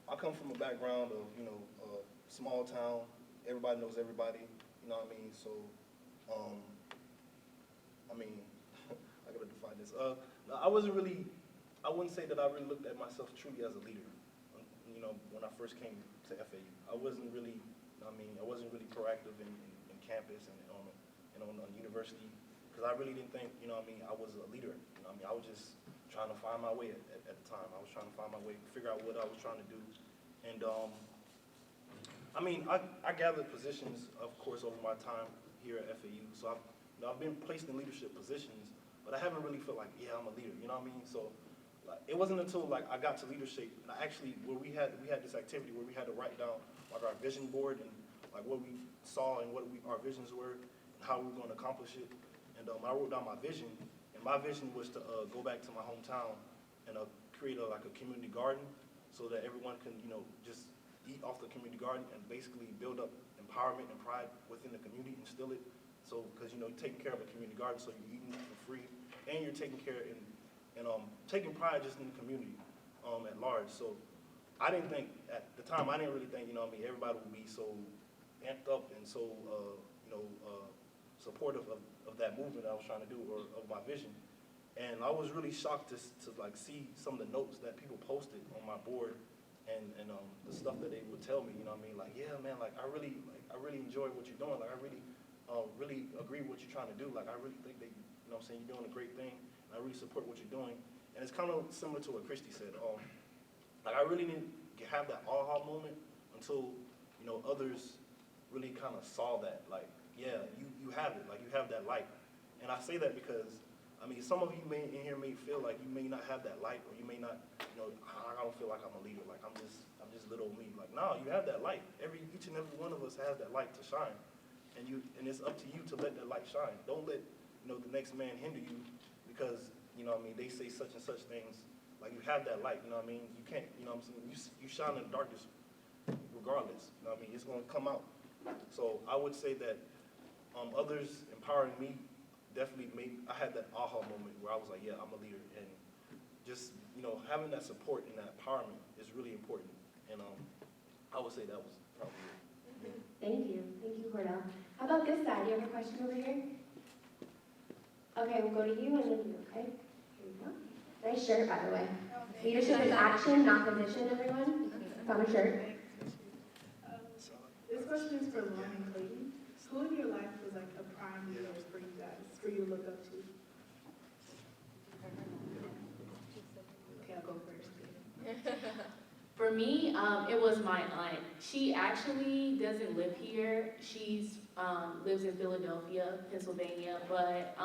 I come from a background of small town. Everybody knows everybody. You know what I mean? So, I gotta define this. I wouldn't say that I really looked at myself truly as a leader. When I first came to FAU, I wasn't really proactive in campus and on university, because I really didn't think, I was a leader. I was just trying to find my way at the time. I was trying to find my way, figure out what I was trying to do. And I gathered positions, of course, over my time here at FAU. So I've been placed in leadership positions, but I haven't really felt like, yeah, I'm a leader. You know what I mean? So it wasn't until I got to Leadership, and where we had this activity where we had to write down our vision board and what we saw and what our visions were and how we were going to accomplish it. And I wrote down my vision, and my vision was to go back to my hometown and create a community garden so that everyone can just eat off the community garden and basically build up empowerment and pride within the community, instill it. So because you're taking care of a community garden, so you're eating for free, and you're taking care and taking pride just in the community at large. So I didn't think at the time, I didn't really think everybody would be so amped up and so supportive of that movement I was trying to do, or of my vision. And I was really shocked to see some of the notes that people posted on my board and the stuff that they would tell me. Yeah, man, I really enjoy what you're doing. I really agree with what you're trying to do. I really think that you're doing a great thing. And I really support what you're doing. And it's kind of similar to what Christy said. I really didn't have that aha moment until others really kind of saw that. Yeah, you have it. You have that light. And I say that because some of you in here may feel like you may not have that light, or you may not, I don't feel like I'm a leader. I'm just little me. No, you have that light. Each and every one of us has that light to shine, and it's up to you to let that light shine. Don't let the next man hinder you because they say such and such things. You have that light. You can't. You shine in the darkness regardless. It's going to come out. So I would say that others empowering me definitely I had that aha moment where I was like, yeah, I'm a leader. And just, having that support and that empowerment is really important. And I would say that was probably it. Thank you. Thank you, Cordell. How about this side? You have a question over here? Okay, we'll go to you and then you, okay? Here we go. Nice shirt, by the way. Leadership is action, not position, everyone. Found a shirt. This question is for Lauren and Clayton. Who in your life was a prime leader for you guys, for you to look up to? Okay, I'll go first. For me, it was my aunt. She actually doesn't live here. She's lives in Philadelphia, Pennsylvania, but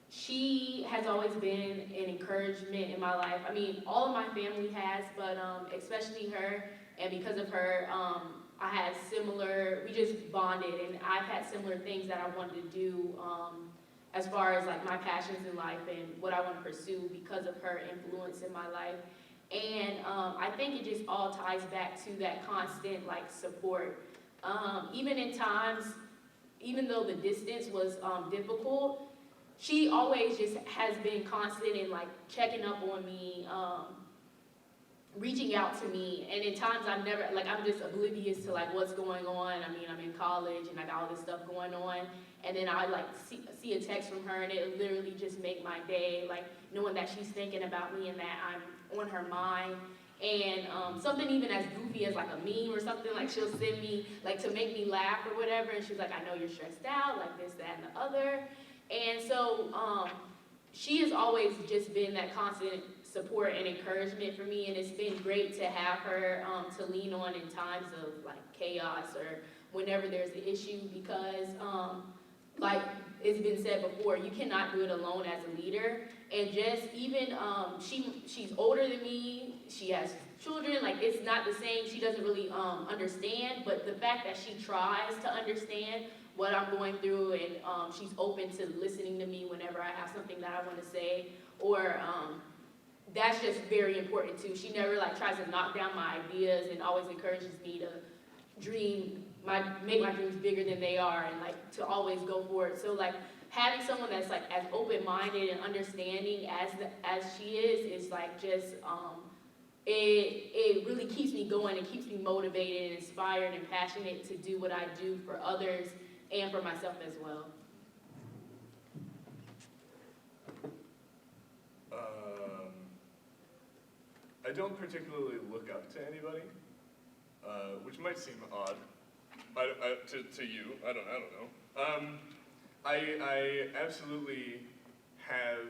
she has always been an encouragement in my life. All of my family has, but especially her, and because of her, I had we just bonded, and I've had similar things that I wanted to do as far as my passions in life and what I want to pursue because of her influence in my life. And I think it just all ties back to that constant like support. Even in times, even though the distance was difficult, she always just has been constant in like checking up on me, reaching out to me. And in times I've never, like I'm just oblivious to like what's going on. I mean, I'm in college and I got all this stuff going on. And then I like see a text from her and it literally just make my day, like knowing that she's thinking about me and that I'm on her mind. And something even as goofy as like a meme or something, like she'll send me like to make me laugh or whatever, and she's like, I know you're stressed out, like this, that, and the other. And so she has always just been that constant support and encouragement for me, and it's been great to have her to lean on in times of like chaos or whenever there's an issue, because like it's been said before, you cannot do it alone as a leader. And just even, she's older than me, she has children, like it's not the same, she doesn't really understand, but the fact that she tries to understand what I'm going through, and she's open to listening to me whenever I have something that I want to say, or that's just very important too. She never like tries to knock down my ideas and always encourages me to make my dreams bigger than they are, and like to always go for it. So like having someone that's like as open-minded and understanding as she is like just it really keeps me going. It keeps me motivated and inspired and passionate to do what I do for others and for myself as well. I don't particularly look up to anybody, which might seem odd to you. I don't know. I absolutely have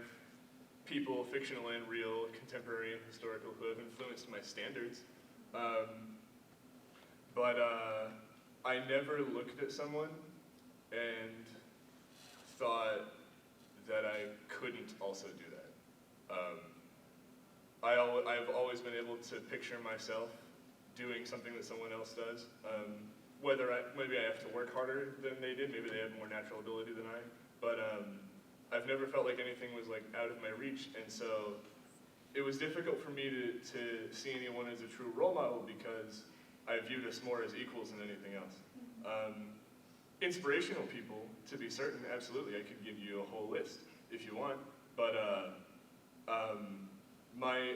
people, fictional and real, contemporary and historical, who have influenced my standards. But I never looked at someone and thought that I couldn't also do that. I've always been able to picture myself doing something that someone else does. Maybe I have to work harder than they did, maybe they have more natural ability than I, but I've never felt like anything was like out of my reach, and so it was difficult for me to see anyone as a true role model because I viewed us more as equals than anything else. Inspirational people, to be certain, absolutely, I could give you a whole list if you want, but my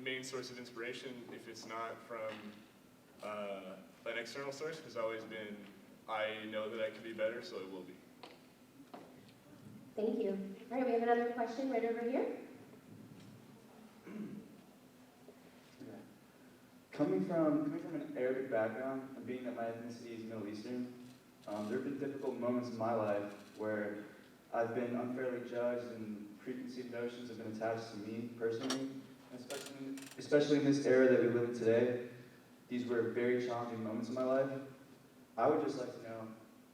main source of inspiration, if it's not from an external source, has always been, I know that I can be better, so it will be. Thank you. All right, we have another question right over here. Coming from an Arabic background and being that my ethnicity is Middle Eastern, there have been difficult moments in my life where I've been unfairly judged and preconceived notions have been attached to me personally, especially in this era that we live in today. These were very challenging moments in my life. I would just like to know,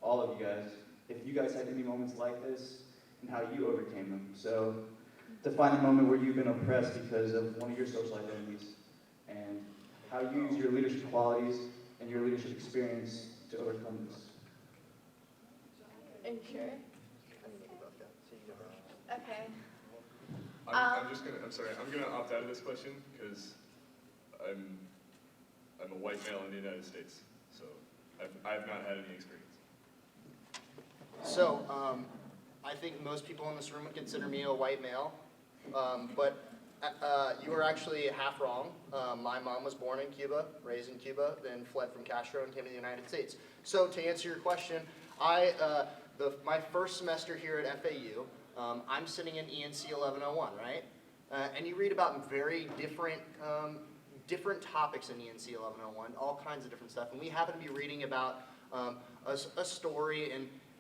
all of you guys, if you guys had any moments like this and how you overcame them. So, define a moment where you've been oppressed because of one of your social identities and how you use your leadership qualities and your leadership experience to overcome this. Are you sure? Okay. I'm gonna opt out of this question because I'm a white male in the United States, so I've not had any experience. So, I think most people in this room would consider me a white male, but you are actually half wrong. My mom was born in Cuba, raised in Cuba, then fled from Castro and came to the United States. So to answer your question, my first semester here at FAU, I'm sitting in ENC 1101, right? And you read about very different topics in ENC 1101, all kinds of different stuff. And we happen to be reading about a story,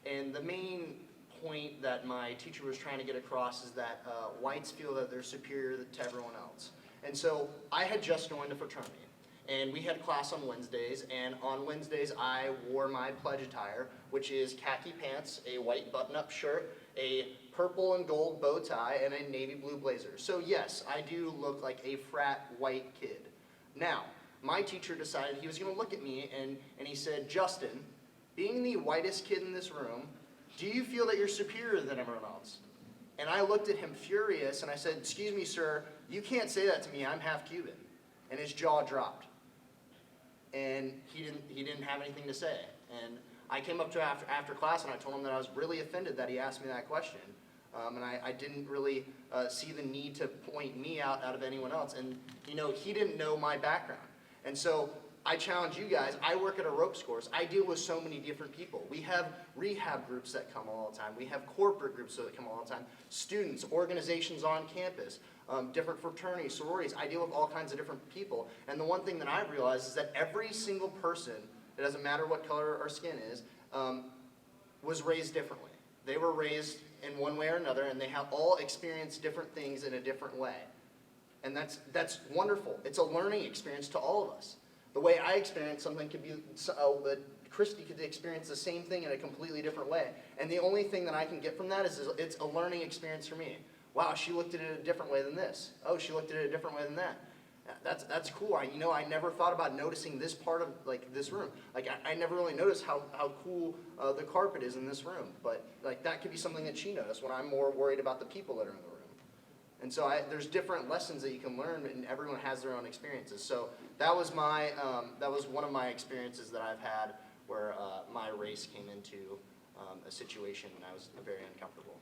and the main point that my teacher was trying to get across is that whites feel that they're superior to everyone else. And so I had just joined a fraternity, and we had class on Wednesdays, and on Wednesdays I wore my pledge attire, which is khaki pants, a white button-up shirt, a purple and gold bow tie, and a navy blue blazer. So yes, I do look like a frat white kid. Now, my teacher decided he was going to look at me, and he said, Justin, being the whitest kid in this room, do you feel that you're superior than everyone else? And I looked at him furious and I said, "Excuse me, sir, you can't say that to me, I'm half Cuban." And his jaw dropped. And he didn't have anything to say. And I came up to him after class and I told him that I was really offended that he asked me that question. And I didn't really see the need to point me out of anyone else. And, you know, he didn't know my background. And so I challenge you guys. I work at a ropes course. I deal with so many different people. We have rehab groups that come all the time. We have corporate groups that come all the time. Students, organizations on campus, different fraternities, sororities. I deal with all kinds of different people. And the one thing that I've realized is that every single person, it doesn't matter what color our skin is, was raised differently. They were raised in one way or another, and they have all experienced different things in a different way. And that's wonderful. It's a learning experience to all of us. The way I experience something could be, Christy could experience the same thing in a completely different way. And the only thing that I can get from that is it's a learning experience for me. Wow, she looked at it a different way than this. Oh, she looked at it a different way than that. That's cool. I never thought about noticing this part of this room. I never really noticed how cool the carpet is in this room. But that could be something that she noticed when I'm more worried about the people that are in the room. And so there's different lessons that you can learn, and everyone has their own experiences. So that was one of my experiences that I've had where my race came into a situation and I was very uncomfortable.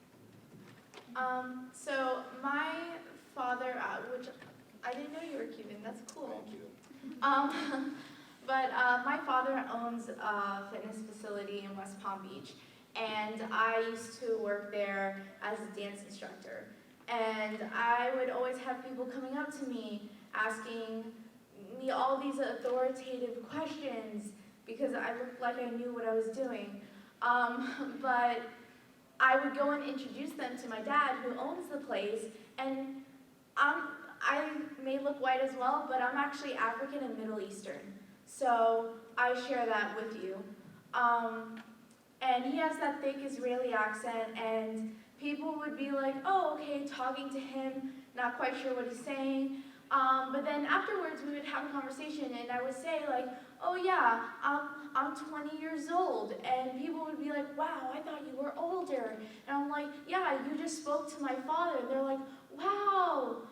So my father, which I didn't know you were Cuban. That's cool. Thank you. But my father owns a fitness facility in West Palm Beach, and I used to work there as a dance instructor. And I would always have people coming up to me asking me all these authoritative questions because I looked like I knew what I was doing. But I would go and introduce them to my dad, who owns the place, and I may look white as well, but I'm actually African and Middle Eastern. So I share that with you. And he has that thick Israeli accent, and people would be like, "Oh, okay," talking to him, not quite sure what he's saying. But then afterwards, we would have a conversation, and I would say like, "Oh yeah, I'm 20 years old," and people would be like, "Wow, I thought you were older." And I'm like, "Yeah, you just spoke to my father." And they're like, "Wow,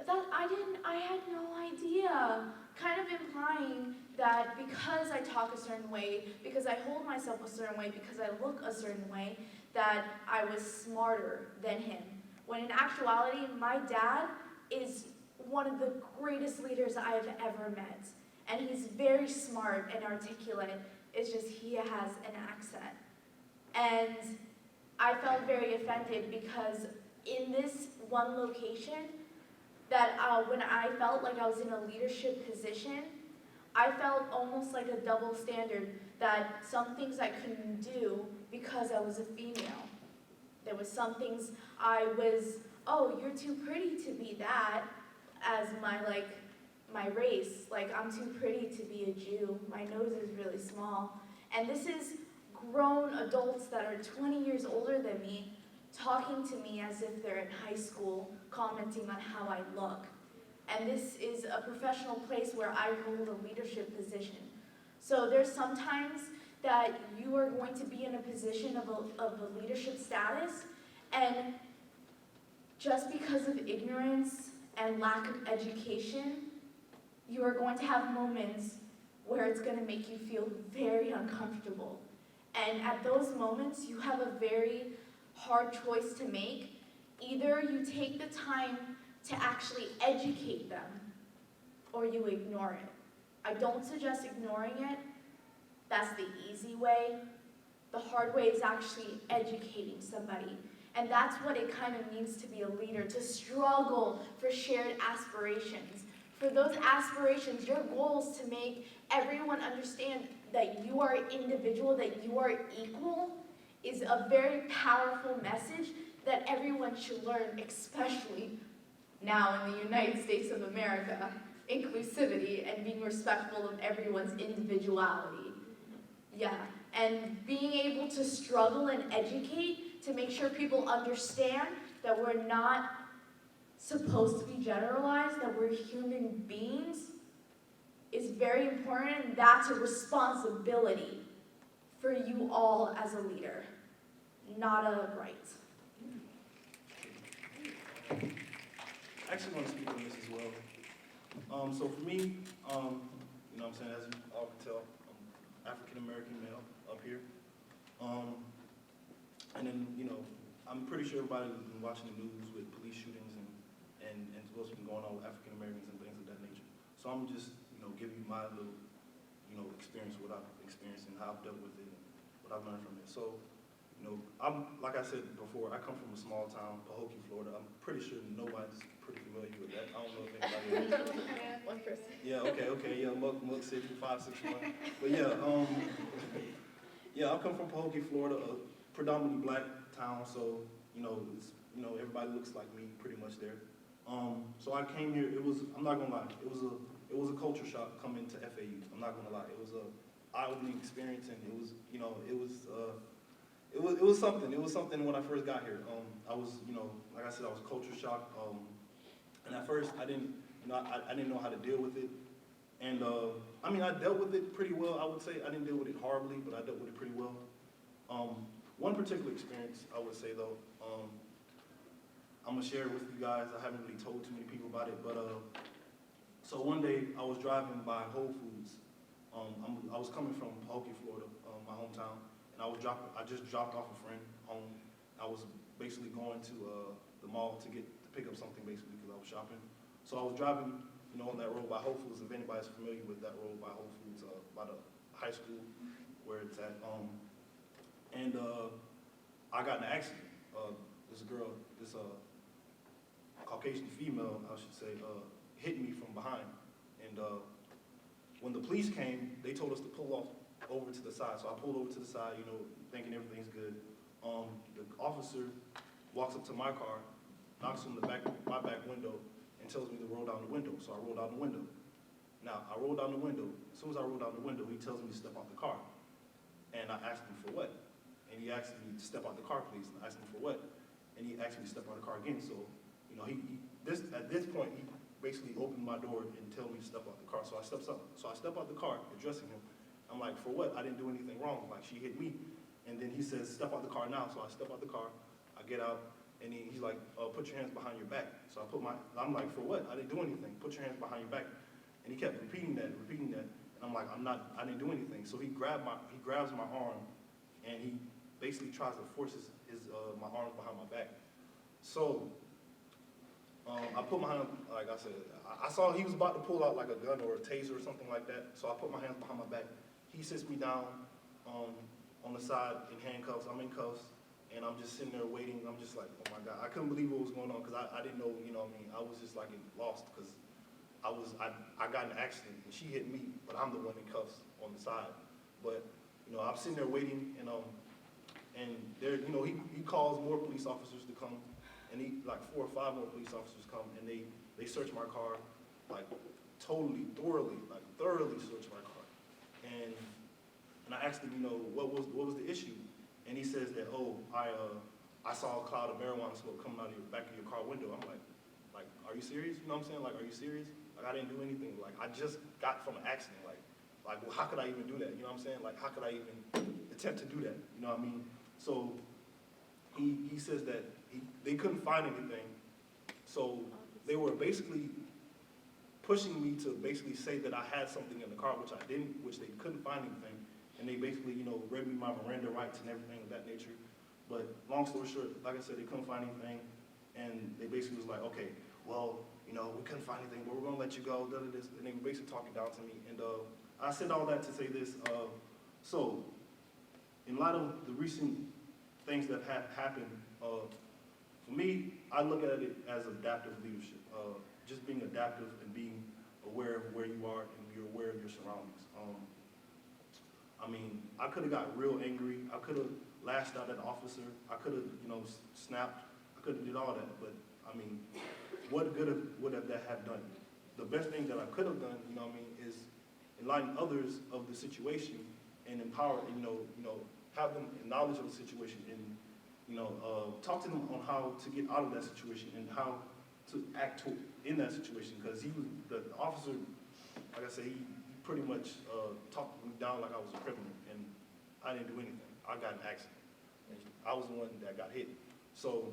I had no idea." Kind of implying that because I talk a certain way, because I hold myself a certain way, because I look a certain way, that I was smarter than him. When in actuality, my dad is one of the greatest leaders I have ever met. And he's very smart and articulate. It's just he has an accent. And I felt very offended because in this one location, that when I felt like I was in a leadership position, I felt almost like a double standard, that some things I couldn't do because I was a female. There was some things I was, "Oh, you're too pretty to be that," as my race. Like, I'm too pretty to be a Jew. My nose is really small. And this is grown adults that are 20 years older than me talking to me as if they're in high school, commenting on how I look. And this is a professional place where I hold a leadership position. So there's sometimes that you are going to be in a position of a leadership status, and just because of ignorance and lack of education, you are going to have moments where it's going to make you feel very uncomfortable. And at those moments, you have a very hard choice to make. Either you take the time to actually educate them, or you ignore it. I don't suggest ignoring it. That's the easy way. The hard way is actually educating somebody. And that's what it kind of means to be a leader, to struggle for shared aspirations. For those aspirations, your goal is to make everyone understand that you are an individual, that you are equal, is a very powerful message that everyone should learn, especially now in the United States of America. Inclusivity and being respectful of everyone's individuality. Yeah, and being able to struggle and educate to make sure people understand that we're not supposed to be generalized, that we're human beings, is very important, and that's a responsibility for you all as a leader, not a right. I actually want to speak on this as well. So for me, you know what I'm saying, as you all can tell, I'm African-American male up here. And then, you know, I'm pretty sure everybody's been watching the news with police shootings and what's been going on with African-Americans and things of that nature. So I'm just, you know, giving you my little, you know, experience, what I've experienced and how I've dealt with it and what I've learned from it. So, you know, like I said before, I come from a small town, Pahokee, Florida. I'm pretty sure nobody's pretty familiar with that. I don't know if anybody is. One person. Yeah, okay, yeah, Muck City, 561. But yeah, yeah, I come from Pahokee, Florida, a predominantly black town, so, you know, it's, you know, everybody looks like me pretty much there. So I came here, I'm not gonna lie, it was a culture shock coming to FAU. I'm not gonna lie, it was a eye-opening experience, and it was, you know, it was something. It was something when I first got here. I was, you know, like I said, I was culture shocked. And at first, I didn't know how to deal with it. And I mean, I dealt with it pretty well. I would say I didn't deal with it horribly, but I dealt with it pretty well. One particular experience, I would say though, I'm gonna share it with you guys. I haven't really told too many people about it, but so one day I was driving by Whole Foods. I was coming from Pahokee, Florida, my hometown. I just dropped off a friend home. I was basically going to the mall to pick up something basically because I was shopping. So I was driving, you know, on that road by Whole Foods. If anybody's familiar with that road by Whole Foods, by the high school where it's at, and I got in an accident. This girl, this Caucasian female, I should say, hit me from behind. And when the police came, they told us to pull off over to the side. So I pulled over to the side, you know, thinking everything's good. The officer walks up to my car, knocks on my back window, and tells me to roll down the window. So I roll down the window. Now, I roll down the window. As soon as I roll down the window, he tells me to step out the car. And I asked him for what? And he asked me to step out the car, please. And I asked him for what? And he asked me to step out the car again. So, you know, at this point, he basically opened my door and told me to step out the car. So I step out the car, addressing him. I'm like, for what? I didn't do anything wrong. Like, she hit me. And then he says, step out the car now. So I step out the car. I get out. And he's like, put your hands behind your back. So I'm like, for what? I didn't do anything. Put your hands behind your back. And he kept repeating that. And I'm like, I didn't do anything. So he grabs my arm, and he basically tries to force my arms behind my back. So I put my hand, like I said, I saw he was about to pull out like a gun or a taser or something like that. So I put my hands behind my back. He sits me down on the side in handcuffs. I'm in cuffs. And I'm just sitting there waiting. I'm just like, oh my God. I couldn't believe what was going on because I didn't know, you know what I mean? I was just like lost because I got in an accident and she hit me, but I'm the one in cuffs on the side. But, you know, I'm sitting there waiting and there, you know, he calls more police officers to come, and like 4 or 5 more police officers come, and they search my car, like thoroughly search my car. And I asked him, you know, what was the issue? And he says that, oh, I saw a cloud of marijuana smoke coming out of the back of your car window. I'm like, are you serious? You know what I'm saying? Like, are you serious? Like, I didn't do anything. Like, I just got from an accident. Like, well, how could I even do that? You know what I'm saying? Like, how could I even attempt to do that? You know what I mean? So he says that they couldn't find anything. So they were basically pushing me to basically say that I had something in the car, which I didn't, which they couldn't find anything. And they basically, you know, read me my Miranda rights and everything of that nature. But long story short, like I said, they couldn't find anything. And they basically was like, okay, well, you know, we couldn't find anything, but we're going to let you go. And they were basically talking down to me. And I said all that to say this. So in light of the recent things that have happened, for me, I look at it as adaptive leadership. Just being adaptive and being aware of where you are and you're aware of your surroundings. I mean, I could have got real angry. I could have lashed out at an officer. I could have, you know, snapped. I could have did all that. But, I mean, what good would that have done? The best thing that I could have done, you know what I mean, is enlighten others of the situation and empower, you know, have them in knowledge of the situation and, you know, talk to them on how to get out of that situation and how to act in that situation. Because the officer, like I said, he pretty much talked me down like I was a criminal, and I didn't do anything. I got in an accident. And I was the one that got hit. So,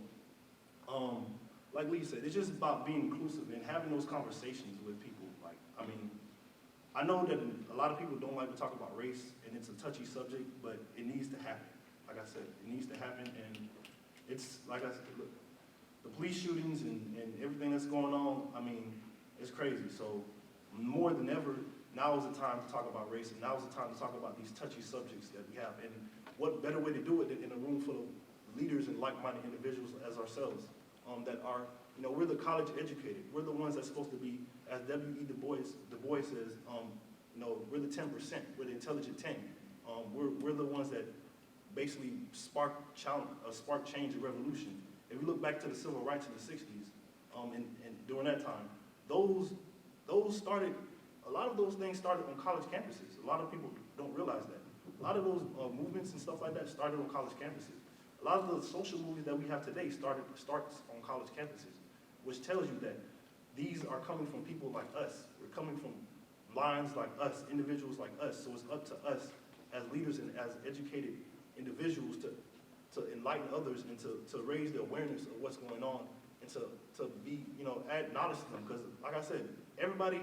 like Lee said, it's just about being inclusive and having those conversations with people. Like, I mean, I know that a lot of people don't like to talk about race, and it's a touchy subject, but it needs to happen. Like I said, it needs to happen, and it's, like I said, look, the police shootings and everything that's going on, I mean, it's crazy. So more than ever, now is the time to talk about race, and now is the time to talk about these touchy subjects that we have. And what better way to do it than in a room full of leaders and like-minded individuals as ourselves, that are, you know, we're the college educated. We're the ones that's supposed to be, as W.E. Du Bois says, you know, we're the 10%. We're the intelligent 10. We're the ones that basically spark change and revolution. If we look back to the civil rights in the 60s, and during that time, those started, a lot of those things started on college campuses. A lot of people don't realize that. A lot of those movements and stuff like that started on college campuses. A lot of the social movements that we have today starts on college campuses, which tells you that these are coming from people like us. We're coming from lines like us, individuals like us. So it's up to us as leaders and as educated individuals to enlighten others and to raise the awareness of what's going on and to be, you know, add knowledge to them. Because like I said, everybody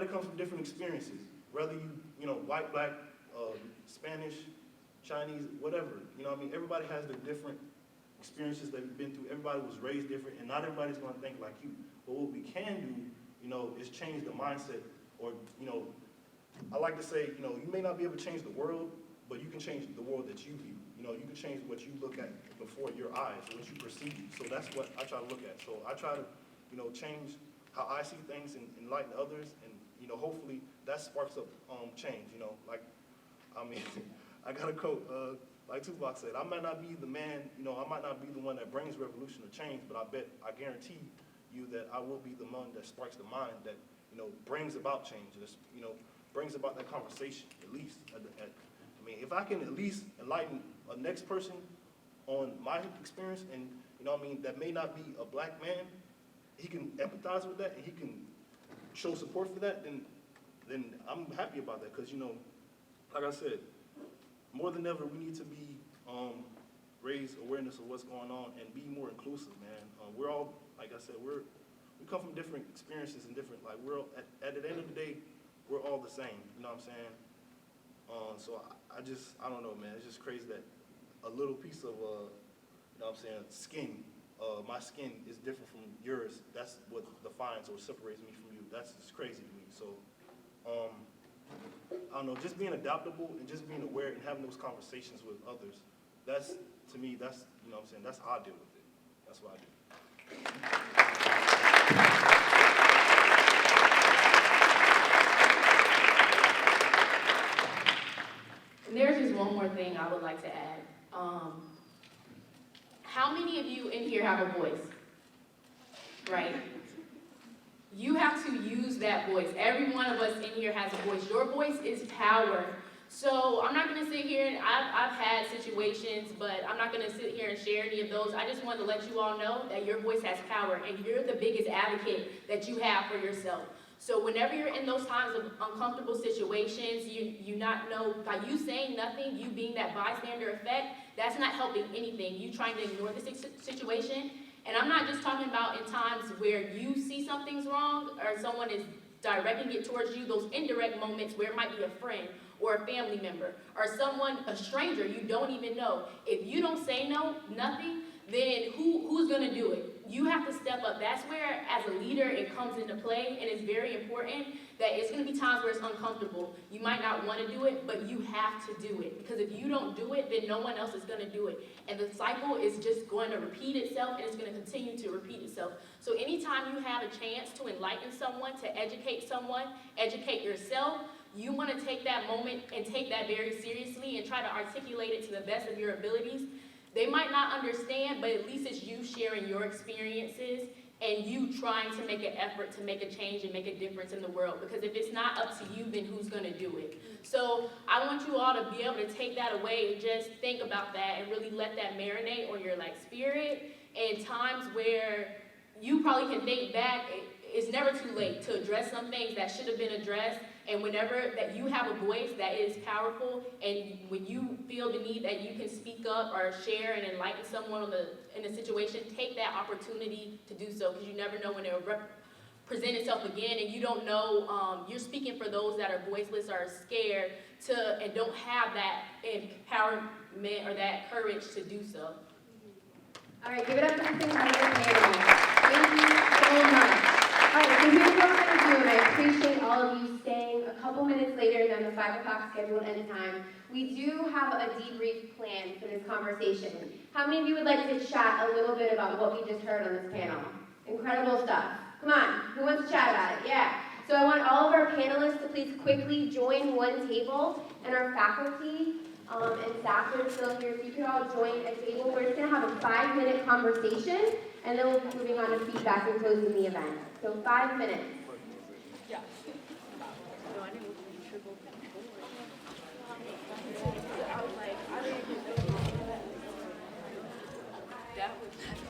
comes from different experiences. Whether you know, white, black, Spanish, Chinese, whatever. You know what I mean? Everybody has their different experiences they've been through. Everybody was raised different, and not everybody's going to think like you. But what we can do, you know, is change the mindset. Or, you know, I like to say, you know, you may not be able to change the world, but you can change the world that you view. You know, you can change what you look at before your eyes, what you perceive. So that's what I try to look at. So I try to, you know, change how I see things and enlighten others, and, you know, hopefully that sparks up change. You know, like, I mean, I got a quote, like Tupac said, I might not be the man, you know, I might not be the one that brings revolution or change, but I guarantee you that I will be the one that sparks the mind that, you know, brings about change, you know, brings about that conversation, at least. I mean, if I can at least enlighten a next person on my experience, and, you know what I mean, that may not be a black man, he can empathize with that, and he can show support for that, then I'm happy about that, because, you know, like I said, more than ever, we need to be, raise awareness of what's going on and be more inclusive, man. We're all, like I said, we come from different experiences and different, like, we're all, at the end of the day, we're all the same, you know what I'm saying? So I don't know, man, it's just crazy that a little piece of, you know what I'm saying, skin, my skin is different from yours. That's what defines or separates me from you. That's just crazy to me. So, I don't know, just being adaptable and just being aware and having those conversations with others, that's, to me, that's, you know what I'm saying, that's how I deal with it. That's what I do. And there's just one more thing I would like to add. How many of you in here have a voice? Right? You have to use that voice. Every one of us in here has a voice. Your voice is power. So I'm not going to sit here and I've had situations, but I'm not going to sit here and share any of those. I just want to let you all know that your voice has power, and you're the biggest advocate that you have for yourself. So whenever you're in those times of uncomfortable situations, you not know, by you saying nothing, you being that bystander effect, that's not helping anything. You trying to ignore the situation. And I'm not just talking about in times where you see something's wrong or someone is directing it towards you, those indirect moments where it might be a friend or a family member or someone, a stranger you don't even know. If you don't say nothing, then who's gonna do it? You have to step up. That's where, as a leader, it comes into play, and it's very important that it's gonna be times where it's uncomfortable. You might not wanna do it, but you have to do it. Because if you don't do it, then no one else is gonna do it. And the cycle is just going to repeat itself, and it's gonna continue to repeat itself. So anytime you have a chance to enlighten someone, to educate someone, educate yourself, you wanna take that moment and take that very seriously and try to articulate it to the best of your abilities. They might not understand, but at least it's you sharing your experiences and you trying to make an effort to make a change and make a difference in the world. Because if it's not up to you, then who's gonna do it? So I want you all to be able to take that away and just think about that and really let that marinate on your spirit. And times where you probably can think back, it's never too late to address some things that should have been addressed. And whenever that you have a voice that is powerful, and when you feel the need that you can speak up or share and enlighten someone in a situation, take that opportunity to do so, because you never know when it will present itself again, and you don't know, you're speaking for those that are voiceless or scared and don't have that empowerment or that courage to do so. All right, give it up for this incredible panel. Thank you so much. All right, so here's what we're going to do, and I appreciate all of you staying a couple minutes later than the 5 o'clock scheduled end time. We do have a debrief plan for this conversation. How many of you would like to chat a little bit about what we just heard on this panel? Incredible stuff. Come on, who wants to chat about it? Yeah. So I want all of our panelists to please quickly join one table, and our faculty and staff are still here. If you could all join a table, we're just going to have a 5-minute conversation, and then we'll be moving on to feedback and closing the event. So 5 minutes. Yeah.